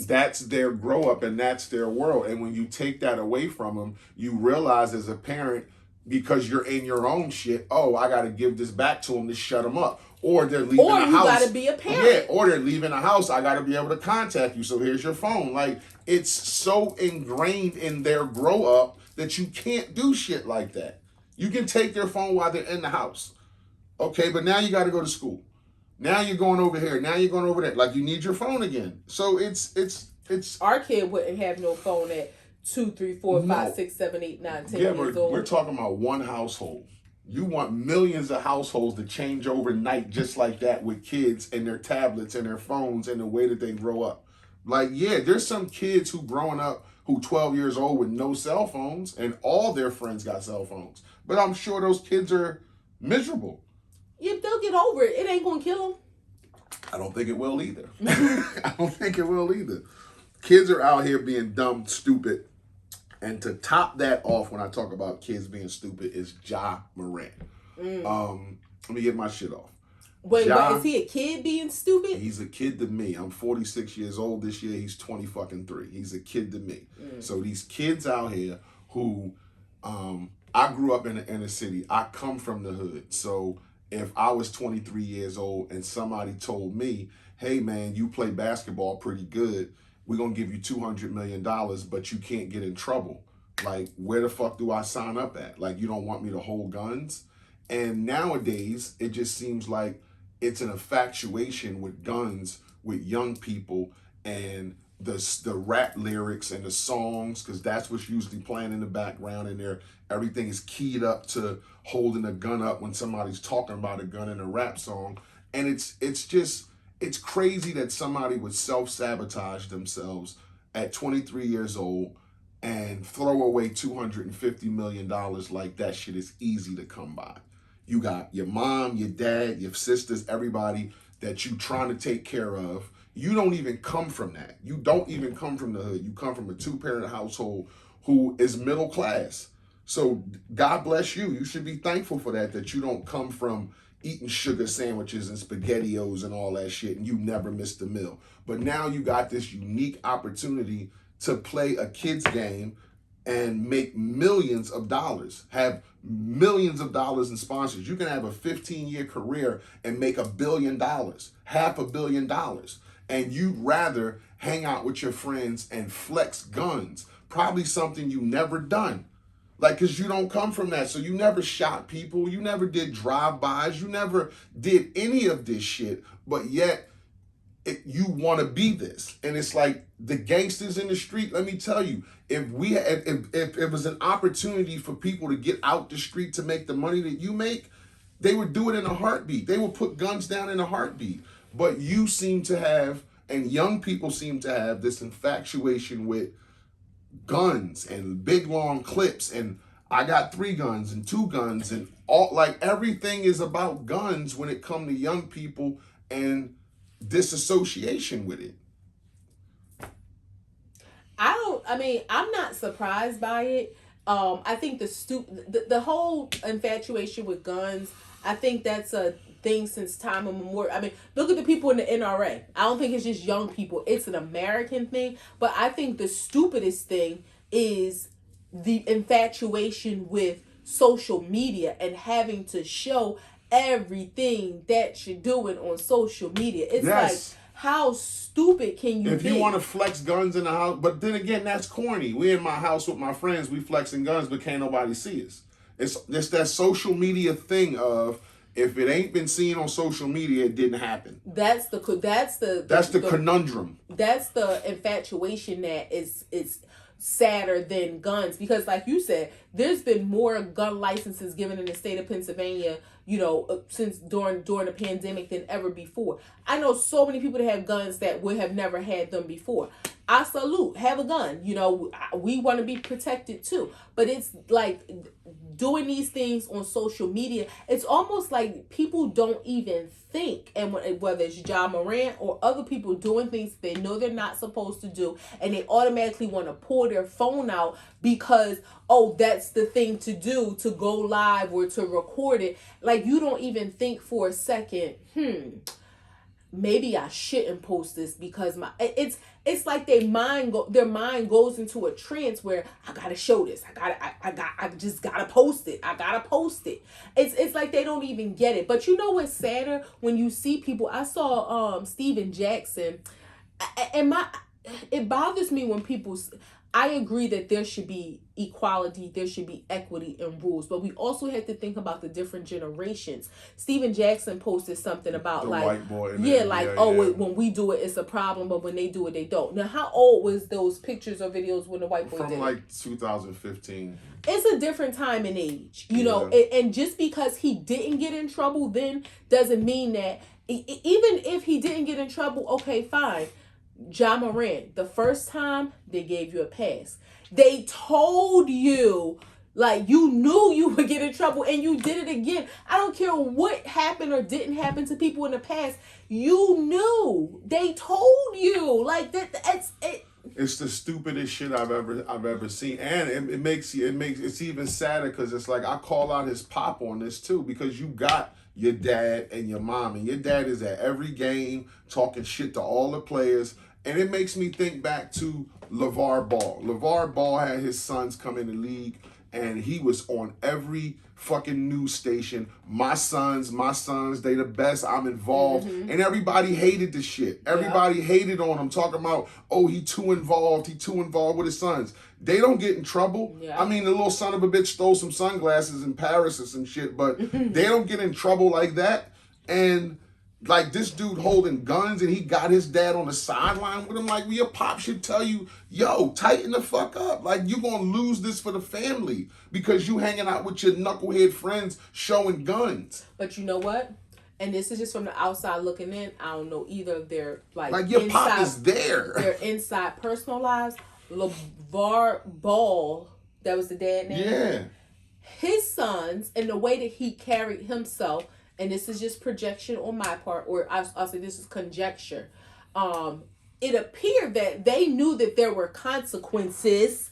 that's their grow up and that's their world. And when you take that away from them, you realize as a parent, because you're in your own shit, I got to give this back to them to shut them up. Or they're leaving the house. Or you got to be a parent. Yeah, or they're leaving the house. I got to be able to contact you. So here's your phone. Like, it's so ingrained in their grow up that you can't do shit like that. You can take their phone while they're in the house. Okay, but now you got to go to school. Now you're going over here. Now you're going over there. Like, you need your phone again. So it's. Our kid wouldn't have no phone at 2, 3, 4, 5, 6, 7, 8, 9, 10 years old. We're talking about one household. You want millions of households to change overnight just like that with kids and their tablets and their phones and the way that they grow up. Like, yeah, there's some kids who growing up who 12 years old with no cell phones and all their friends got cell phones. But I'm sure those kids are miserable. Yeah, they'll get over it. It ain't going to kill them. I don't think it will either. I don't think it will either. Kids are out here being dumb, stupid. And to top that off when I talk about kids being stupid is Ja Morant. Let me get my shit off. Wait, is he a kid being stupid? He's a kid to me. I'm 46 years old this year. He's 20-3. He's a kid to me. So these kids out here who, I grew up in the inner city. I come from the hood. So if I was 23 years old and somebody told me, hey man, you play basketball pretty good, we're going to give you $200 million, but you can't get in trouble. Like, where the fuck do I sign up at? Like, you don't want me to hold guns? And nowadays, it just seems like it's an infatuation with guns with young people. And the rap lyrics and the songs, because that's what's usually playing in the background, and everything is keyed up to holding a gun up when somebody's talking about a gun in a rap song. And it's crazy that somebody would self-sabotage themselves at 23 years old and throw away $250 million like that shit is easy to come by. You got your mom, your dad, your sisters, everybody that you trying to take care of. You don't even come from that. You don't even come from the hood. You come from a 2-parent household who is middle class. So God bless you. You should be thankful for that you don't come from eating sugar sandwiches and SpaghettiOs and all that shit, and you never missed a meal. But now you got this unique opportunity to play a kid's game and make millions of dollars, have millions of dollars in sponsors. You can have a 15-year career and make $1 billion, $500 million. And you'd rather hang out with your friends and flex guns, probably something you never done. Like, because you don't come from that. So you never shot people. You never did drive-bys. You never did any of this shit. But yet, you want to be this. And it's like the gangsters in the street, let me tell you, if it was an opportunity for people to get out the street to make the money that you make, they would do it in a heartbeat. They would put guns down in a heartbeat. But you seem to have, and young people seem to have, this infatuation with guns and big long clips, and I got 3 guns and 2 guns, and all, like, everything is about guns when it comes to young people and disassociation with it. I'm not surprised by it. I think the whole infatuation with guns, I think that's a thing since time immemorial. I mean, look at the people in the NRA. I don't think it's just young people. It's an American thing. But I think the stupidest thing is the infatuation with social media and having to show everything that you're doing on social media. It's like, how stupid can you be? If you want to flex guns in the house, but then again, that's corny. We in my house with my friends, we flexing guns, but can't nobody see us. It's that social media thing of, if it ain't been seen on social media, it didn't happen. That's the conundrum. That's the infatuation that is sadder than guns, because like you said, there's been more gun licenses given in the state of Pennsylvania, since during the pandemic than ever before. I know so many people that have guns that would have never had them before. I salute, have a gun. We want to be protected too. But it's like doing these things on social media, it's almost like people don't even think. And whether it's Ja Morant or other people doing things they know they're not supposed to do, and they automatically want to pull their phone out because, that's the thing to do, to go live or to record it. Like, you don't even think for a second, maybe I shouldn't post this because it's like their mind goes into a trance where I gotta show this. I just gotta post it. I gotta post it. It's like they don't even get it. But you know what's sadder? When you see people, I saw Steven Jackson, and it bothers me when people. I agree that there should be equality, there should be equity in rules, but we also have to think about the different generations. Steven Jackson posted something about the like, white boy when we do it, it's a problem, but when they do it, they don't. Now, how old was those pictures or videos when the white boy did it? From like 2015. It's a different time and age, know, and just because he didn't get in trouble then doesn't mean that, even if he didn't get in trouble, okay, fine. Ja Morant, the first time they gave you a pass. They told you, like, you knew you would get in trouble and you did it again. I don't care what happened or didn't happen to people in the past. You knew. They told you. Like, that's it. It's the stupidest shit I've ever seen, and it's even sadder because it's like, I call out his pop on this too, because you got your dad and your mom, and your dad is at every game talking shit to all the players, and it makes me think back to LeVar Ball. LeVar Ball had his sons come in the league, and he was on every fucking news station. My sons, they the best. I'm involved. Mm-hmm. And everybody hated the shit. Everybody hated on him, talking about, he too involved. He too involved with his sons. They don't get in trouble. Yeah. I mean, the little son of a bitch stole some sunglasses in Paris or some shit, but they don't get in trouble like that. And Like, this dude holding guns and he got his dad on the sideline with him. Like, well, your pop should tell you, yo, tighten the fuck up. Like, you're going to lose this for the family because you hanging out with your knucklehead friends showing guns. But you know what? And this is just from the outside looking in. I don't know either of their, like your inside, pop is there. Their inside personal lives. LeVar Ball, that was the dad name. Yeah. His sons, and the way that he carried himself, and this is just projection on my part, or I'll say this is conjecture. It appeared that they knew that there were consequences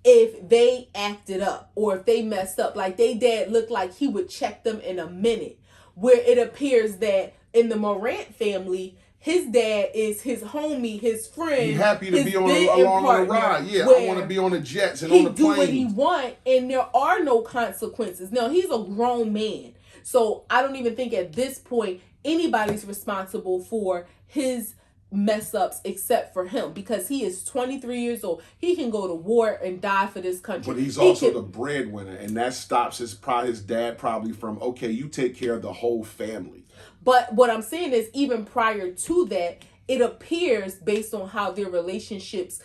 if they acted up or if they messed up. Like, they dad looked like he would check them in a minute. Where it appears that in the Morant family, his dad is his homie, his friend. He's happy to be along on a ride. Yeah, I want to be on the jets and on the planes. He do what he want, and there are no consequences. Now, he's a grown man. So I don't even think at this point anybody's responsible for his mess ups except for him, because he is 23 years old. He can go to war and die for this country. But he's also the breadwinner, and that stops his dad probably from, okay, you take care of the whole family. But what I'm saying is, even prior to that, it appears based on how their relationship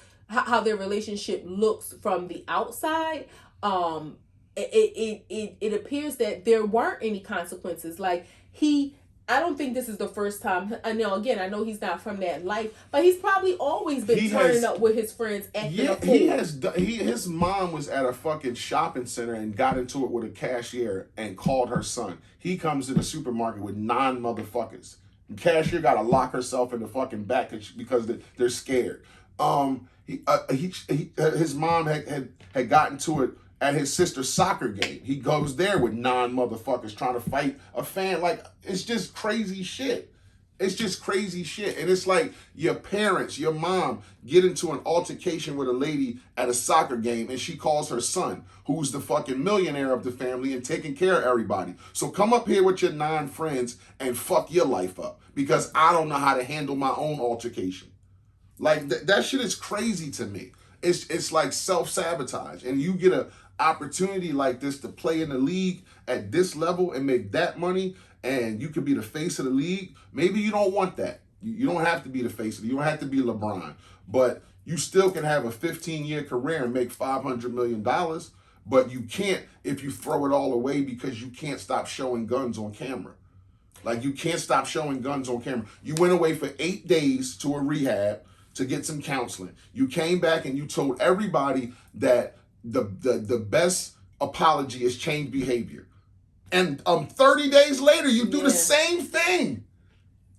looks from the outside, it appears that there weren't any consequences. Like, I don't think this is the first time. I know he's not from that life, but he's probably always been turning up with his friends acting a fool. His mom was at a fucking shopping center and got into it with a cashier and called her son. He comes to the supermarket with 9 motherfuckers. The cashier got to lock herself in the fucking back because they're scared. His mom had gotten to it at his sister's soccer game. He goes there with 9 motherfuckers trying to fight a fan. Like, it's just crazy shit. It's just crazy shit. And it's like your parents, your mom, get into an altercation with a lady at a soccer game, and she calls her son, who's the fucking millionaire of the family and taking care of everybody. So come up here with your 9 friends and fuck your life up because I don't know how to handle my own altercation. Like, that shit is crazy to me. It's like self-sabotage. And you get a opportunity like this to play in the league at this level and make that money, and you could be the face of the league. Maybe you don't want that. You don't have to be the face of it. You don't have to be LeBron. But you still can have a 15-year career and make $500 million. But you can't if you throw it all away because you can't stop showing guns on camera. Like, you can't stop showing guns on camera. You went away for 8 days to a rehab to get some counseling. You came back and you told everybody that the best apology is change behavior. And 30 days later, you do the same thing.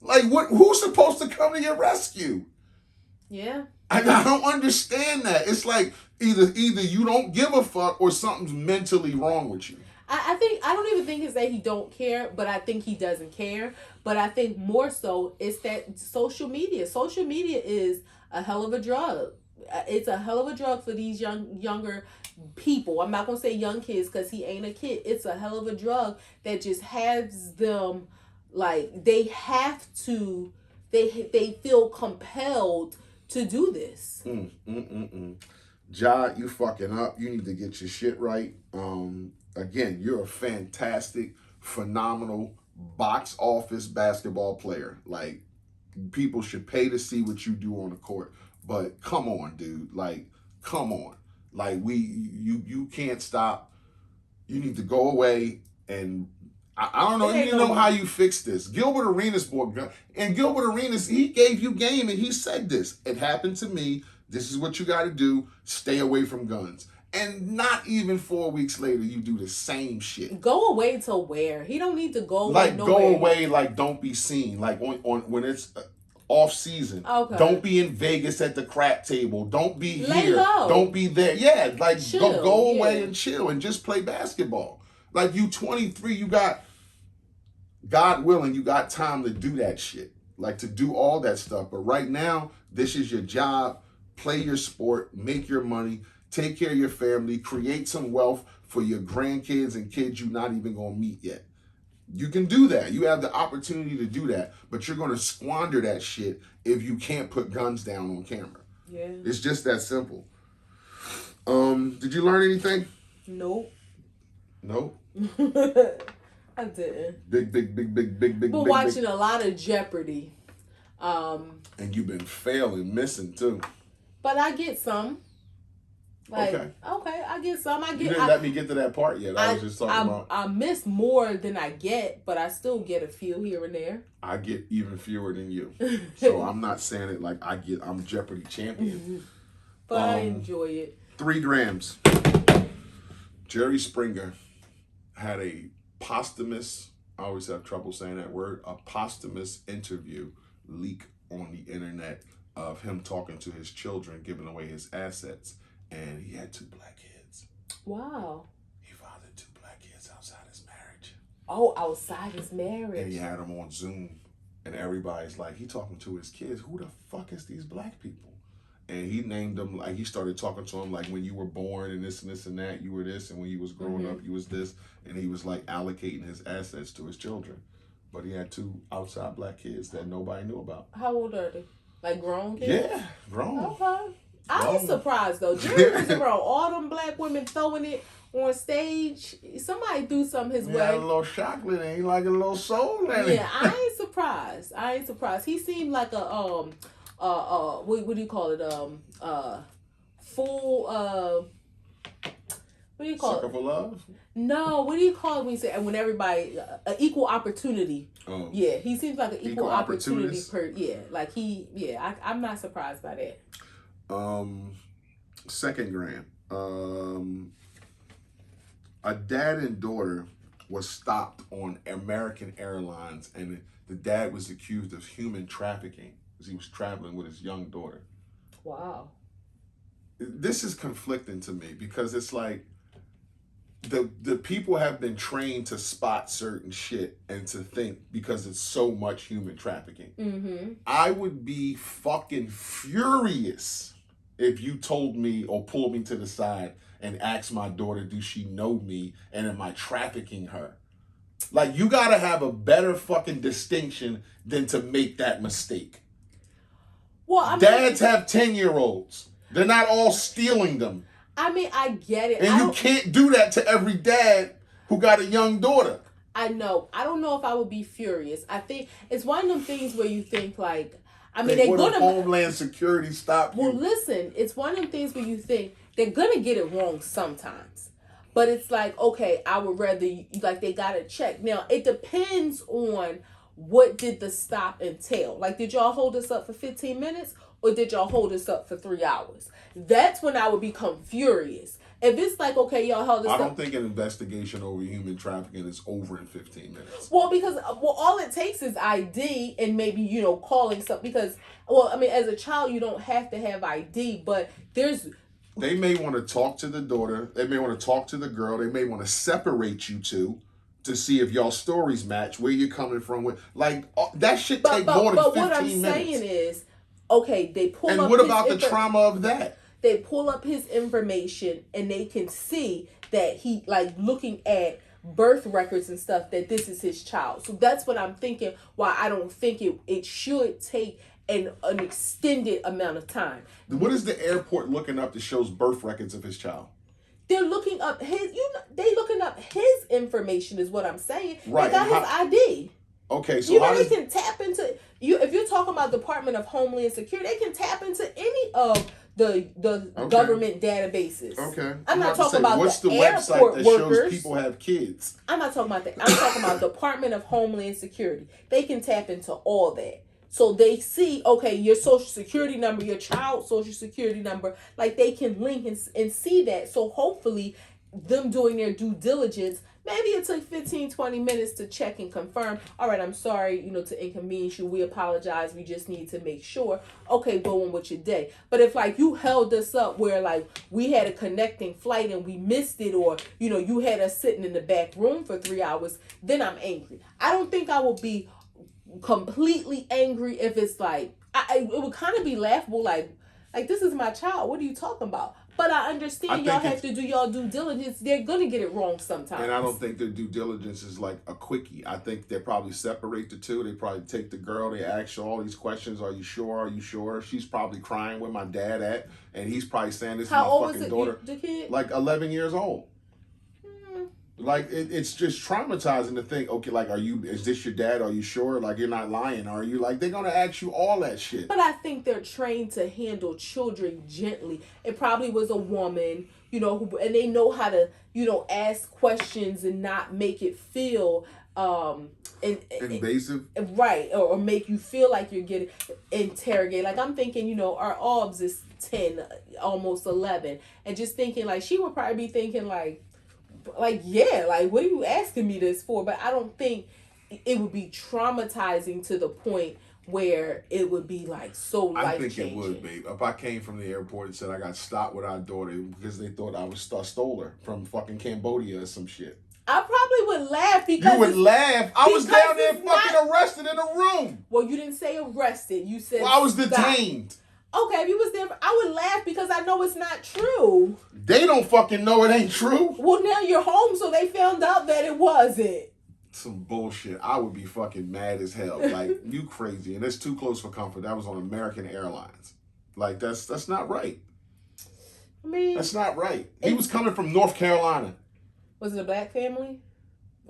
Like, who's supposed to come to your rescue? Yeah. I don't understand that. It's like either you don't give a fuck or something's mentally wrong with you. I don't even think it's that he don't care, but I think he doesn't care. But I think more so it's that social media is a hell of a drug. It's a hell of a drug for these younger people. I'm not going to say young kids because he ain't a kid. It's a hell of a drug that just has them, like, they feel compelled to do this. Ja, you fucking up. You need to get your shit right. Again, you're a fantastic, phenomenal box office basketball player. Like, people should pay to see what you do on the court. But come on, dude. Like, come on. Like, you can't stop. You need to go away. And I don't know. You know how you fix this. Gilbert Arenas bought gun. And Gilbert Arenas, he gave you game and he said this. It happened to me. This is what you got to do. Stay away from guns. And not even 4 weeks later, you do the same shit. Go away to where? He don't need to go like nowhere. Go away, like, don't be seen. Like, on when it's off season. Okay. Don't be in Vegas at the crap table. Don't be Lay here. low. Don't be there. Yeah, like, chill, go away and chill and just play basketball. Like, you 23, you got, God willing, you got time to do that shit. Like, to do all that stuff. But right now, this is your job. Play your sport. Make your money. Take care of your family. Create some wealth for your grandkids and kids you're not even going to meet yet. You can do that. You have the opportunity to do that. But you're going to squander that shit if you can't put guns down on camera. Yeah. It's just that simple. Did you learn anything? Nope. Nope. I didn't. Big. Been watching a lot of Jeopardy. And you've been failing, missing too. But I get some. Like, okay, I get some. You didn't let me get to that part yet. I was just talking about. I miss more than I get, but I still get a few here and there. I get even fewer than you, so I'm not saying it like I'm Jeopardy champion. But I enjoy it. 3 grams. Jerry Springer had a posthumous. I always have trouble saying that word. A posthumous interview leak on the internet of him talking to his children, giving away his assets. And he had 2 black kids. Wow. He fathered 2 black kids outside his marriage. Oh, outside his marriage. And he had them on Zoom. And everybody's like, he talking to his kids. Who the fuck is these black people? And he named them, like, he started talking to them like, when you were born and this and that, you were this. And when you was growing up, you was this. And he was like allocating his assets to his children. But he had 2 outside black kids that nobody knew about. How old are they? Like grown kids? Yeah, grown. Okay. I ain't surprised though. Jerry was around all them black women throwing it on stage. Somebody do something his way. A little chocolate, ain't like a little soul in it. Yeah, I ain't surprised. He seemed like a what do you call it? Full what do you call Sucker it? for love? No, what do you call it when you say when everybody equal opportunity? Oh. Yeah, he seems like an equal opportunity like I'm not surprised by that. 2nd gram. A dad and daughter was stopped on American Airlines, and the dad was accused of human trafficking because he was traveling with his young daughter. Wow. This is conflicting to me because it's like the people have been trained to spot certain shit and to think because it's so much human trafficking. Mm-hmm. I would be fucking furious if you told me or pulled me to the side and asked my daughter, do she know me and am I trafficking her? Like, you gotta have a better fucking distinction than to make that mistake. Well, Dads have 10-year-olds. They're not all stealing them. I mean, I get it. And you can't do that to every dad who got a young daughter. I know. I don't know if I would be furious. I think it's one of them things where you think like, I mean, they're gonna Homeland Security stop you. Well, listen, it's one of them things where you think they're gonna get it wrong sometimes, but it's like, okay, I would rather like they gotta check. Now it depends on what did the stop entail. Like, did y'all hold us up for 15 minutes or did y'all hold us up for 3 hours? That's when I would become furious. If it's like, okay, y'all held us up. I don't think an investigation over human trafficking is over in 15 minutes. Well, because all it takes is ID and maybe, calling something. Because, well, I mean, as a child, you don't have to have ID, but They may want to talk to the daughter. They may want to talk to the girl. They may want to separate you two to see if y'all stories match, where you're coming from. That shit take more than 15 minutes. But what I'm saying is, okay, they pull up. And what about the trauma of that? They pull up his information and they can see that he, like, looking at birth records and stuff, that this is his child. So that's what I'm thinking, why I don't think it should take an extended amount of time. What is the airport looking up that shows birth records of his child? They're looking up they looking up his information is what I'm saying. Right. They got his ID. Okay, so they can tap into if you're talking about Department of Homeland Security, they can tap into any of the government databases. Okay. I'm not talking about what's the airport website that workers. shows people have kids? I'm not talking about that. I'm talking about Department of Homeland Security. They can tap into all that. So they see, okay, your social security number, your child's social security number, like they can link and see that. So hopefully them doing their due diligence, maybe it took 15, 20 minutes to check and confirm. All right, I'm sorry, to inconvenience you. We apologize. We just need to make sure. Okay, go on with your day. But if like you held us up where like we had a connecting flight and we missed it, or, you had us sitting in the back room for 3 hours, then I'm angry. I don't think I will be completely angry if it's like, it would kind of be laughable, like this is my child. What are you talking about? But I understand y'all have to do y'all due diligence. They're going to get it wrong sometimes. And I don't think their due diligence is like a quickie. I think they probably separate the two. They probably take the girl. They ask her all these questions. Are you sure? Are you sure? She's probably crying where my dad at. And he's probably saying, this is my fucking daughter. The kid? Like 11 years old. Like it's just traumatizing to think, okay, like is this your dad? Are you sure? Like you're not lying, are you? Like they're gonna ask you all that shit. But I think they're trained to handle children gently. It probably was a woman, and they know how to, ask questions and not make it feel invasive, right, or make you feel like you're getting interrogated. Like I'm thinking, our Obs is 10, almost 11, and just thinking like she would probably be thinking like yeah, like what are you asking me this for? But I don't think it would be traumatizing to the point where it would be like so life changing. I think it would, babe. If I came from the airport and said I got stopped with our daughter because they thought I was stole her from fucking Cambodia or some shit, I probably would laugh because you would laugh. I was down there fucking arrested in a room. Well, you didn't say arrested. You said I was detained. Okay, if you was there, I would laugh because I know it's not true. They don't fucking know it ain't true. Well, now you're home, so they found out that it wasn't. Some bullshit. I would be fucking mad as hell. Like, you crazy. And it's too close for comfort. That was on American Airlines. Like, that's not right. I mean... That's not right. He was coming from North Carolina. Was it a black family?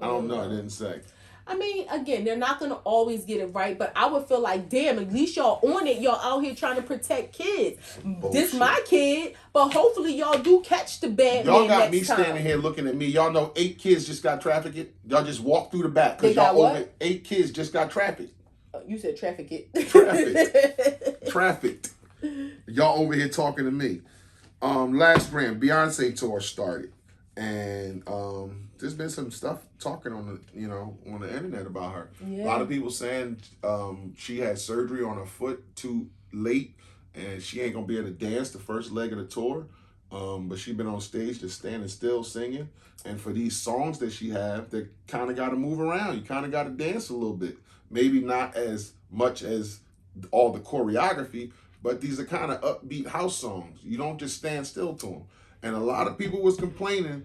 I don't know. I didn't say. I mean, again, they're not going to always get it right, but I would feel like, damn, at least y'all on it. Y'all out here trying to protect kids. This my kid, but hopefully y'all do catch the bad y'all man got next me time. Standing here looking at me. Y'all know 8 kids just got trafficked. Y'all just walked through the back. They got y'all what? Over 8 kids just got trafficked. You said traffic it. Trafficked. Y'all over here talking to me. Last brand, Beyonce tour started. And there's been some stuff talking on the internet about her. Yeah. A lot of people saying she had surgery on her foot too late, and she ain't gonna be able to dance the first leg of the tour. But she been on stage just standing still singing. And for these songs that she have, they kind of got to move around. You kind of got to dance a little bit. Maybe not as much as all the choreography, but these are kind of upbeat house songs. You don't just stand still to them. And a lot of people was complaining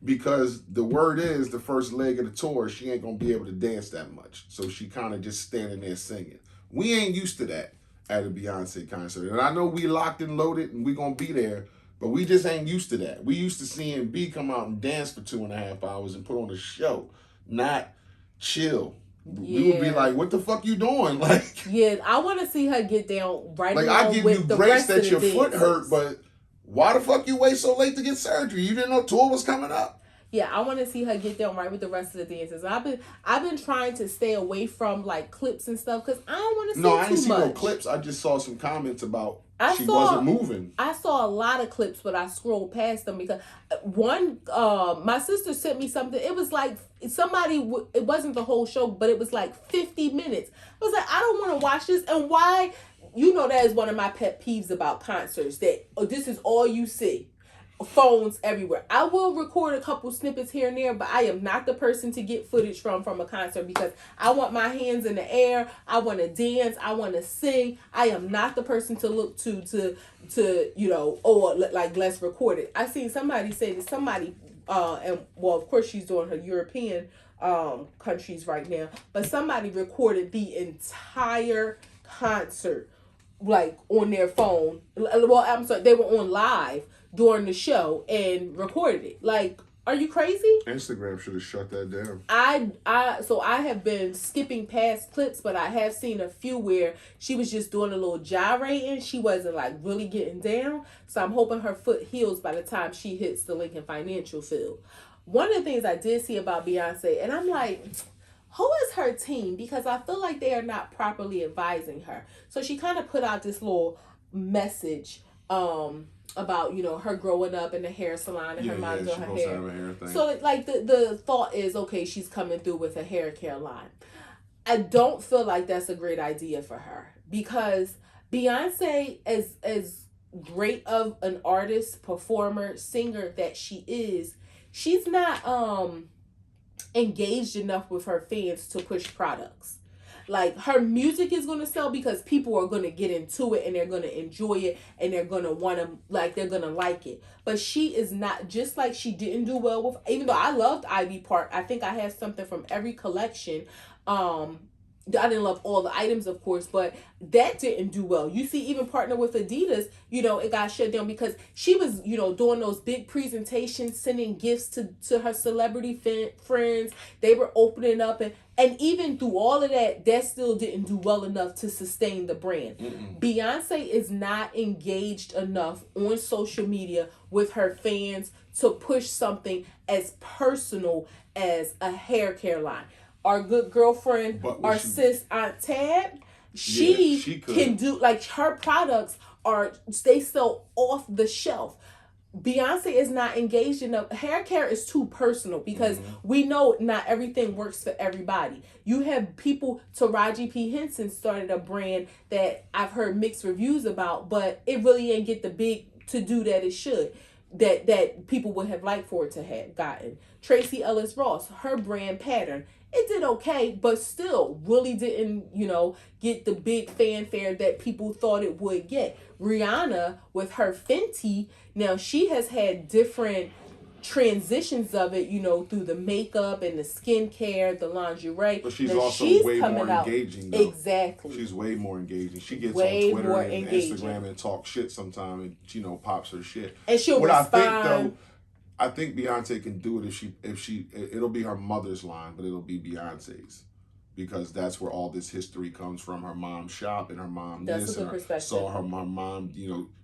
because the word is the first leg of the tour, she ain't going to be able to dance that much. So she kind of just standing there singing. We ain't used to that at a Beyonce concert. And I know we locked and loaded and we going to be there, but we just ain't used to that. We used to seeing B come out and dance for 2.5 hours and put on a show, not chill. Yeah. We would be like, what the fuck you doing? Like, yeah, I want to see her get down right like, along I give with you the grace rest that of your the foot dancers. hurt, but why the fuck you wait so late to get surgery? You didn't know tour was coming up? Yeah, I want to see her get down right with the rest of the dancers. I've been trying to stay away from like clips and stuff because I don't want to see too much. No, I didn't see no clips. I just saw some comments about she wasn't moving. I saw a lot of clips, but I scrolled past them because one, my sister sent me something. It was like it wasn't the whole show, but it was like 50 minutes. I was like, I don't want to watch this. And why? That is one of my pet peeves about concerts, that this is all you see. Phones everywhere. I will record a couple snippets here and there, but I am not the person to get footage from a concert because I want my hands in the air. I want to dance. I want to sing. I am not the person to look to let's record it. I seen somebody say that and well, of course she's doing her European countries right now, but somebody recorded the entire concert like on their phone. Well, I'm sorry, they were on live during the show and recorded it. Like, are you crazy? Instagram should have shut that down. So I have been skipping past clips, but I have seen a few where she was just doing a little gyrating. She wasn't like really getting down. So I'm hoping her foot heals by the time she hits the Lincoln Financial field. One of the things I did see about Beyonce, and I'm like, who is her team? Because I feel like they are not properly advising her. So she kind of put out this little message about, her growing up in the hair salon and her mom doing her hair. So like the thought is, okay, she's coming through with a hair care line. I don't feel like that's a great idea for her because Beyonce, as great of an artist, performer, singer that she is, she's not engaged enough with her fans to push products. Like, her music is going to sell because people are going to get into it and they're going to enjoy it and they're going to want to, like, they're going to like it. But she is not, just like she didn't do well with, even though I loved Ivy Park, I think I have something from every collection. I didn't love all the items, of course, but that didn't do well. You see, even partner with Adidas, it got shut down because she was, doing those big presentations, sending gifts to her celebrity friends. They were opening up, and even through all of that, that still didn't do well enough to sustain the brand. Beyonce is not engaged enough on social media with her fans to push something as personal as a hair care line. Our good girlfriend, our sis Aunt Tab, she can do, like, her products they sell off the shelf. Beyonce is not engaged enough. Hair care is too personal because we know not everything works for everybody. You have people, Taraji P. Henson started a brand that I've heard mixed reviews about, but it really ain't get the big to do that it should. That people would have liked for it to have gotten. Tracy Ellis Ross, her brand Pattern, it did okay, but still really didn't, get the big fanfare that people thought it would get. Rihanna with her Fenty, now she has had different transitions of it, through the makeup and the skincare, the lingerie. But she's way more engaging, though. Exactly. She's way more engaging. She gets way on Twitter and Instagram and talks shit sometimes, and pops her shit. And she'll respond. I think Beyonce can do it if it'll be her mother's line, but it'll be Beyonce's. Because that's where all this history comes from. Her mom shop and her mom saw her mom,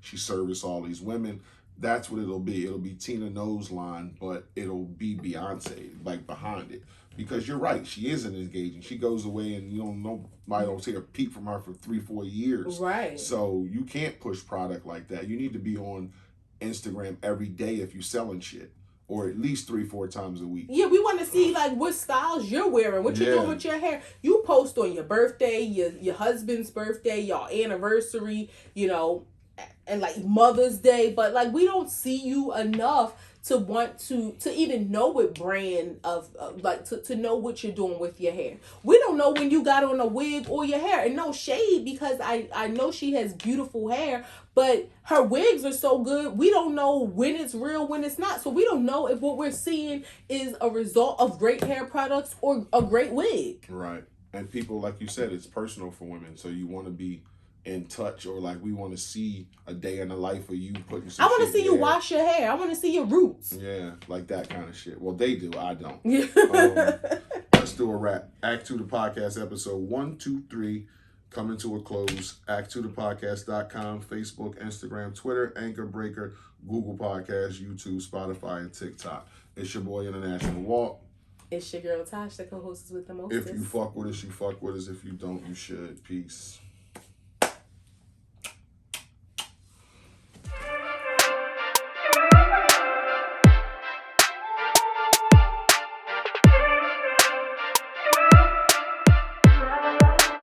she serviced all these women. That's what it'll be. It'll be Tina Knowles' line, but it'll be Beyonce, like, behind it. Because you're right, she isn't engaging. She goes away and nobody don't take a peek from her for 3-4 years. Right. So you can't push product like that. You need to be on Instagram every day if you're selling shit. Or at least 3-4 times a week. Yeah, we want to see, like, what styles you're wearing, what you're doing with your hair. You post on your birthday, your husband's birthday, your anniversary, and, like, Mother's Day. But, like, we don't see you enough to want to even know what brand of to know what you're doing with your hair. We don't know when you got on a wig or your hair. And no shade, because I know she has beautiful hair, but her wigs are so good, we don't know when it's real, when it's not. So we don't know if what we're seeing is a result of great hair products or a great wig. Right. And people, like you said, it's personal for women. So you want to be in touch, or like we want to see a day in the life of you putting some I want to see you wash your hair. I want to see your roots. Yeah, like that kind of shit. Well, they do. I don't. Let's do a wrap. Act 2 the podcast episode 123 coming to a close. Act2thepodcast.com, Facebook, Instagram, Twitter, Anchor, Breaker, Google Podcasts, YouTube, Spotify, and TikTok. It's your boy International Walt. It's your girl Tosh, the co-host with the most. If you fuck with us, you fuck with us. If you don't, you should. Peace.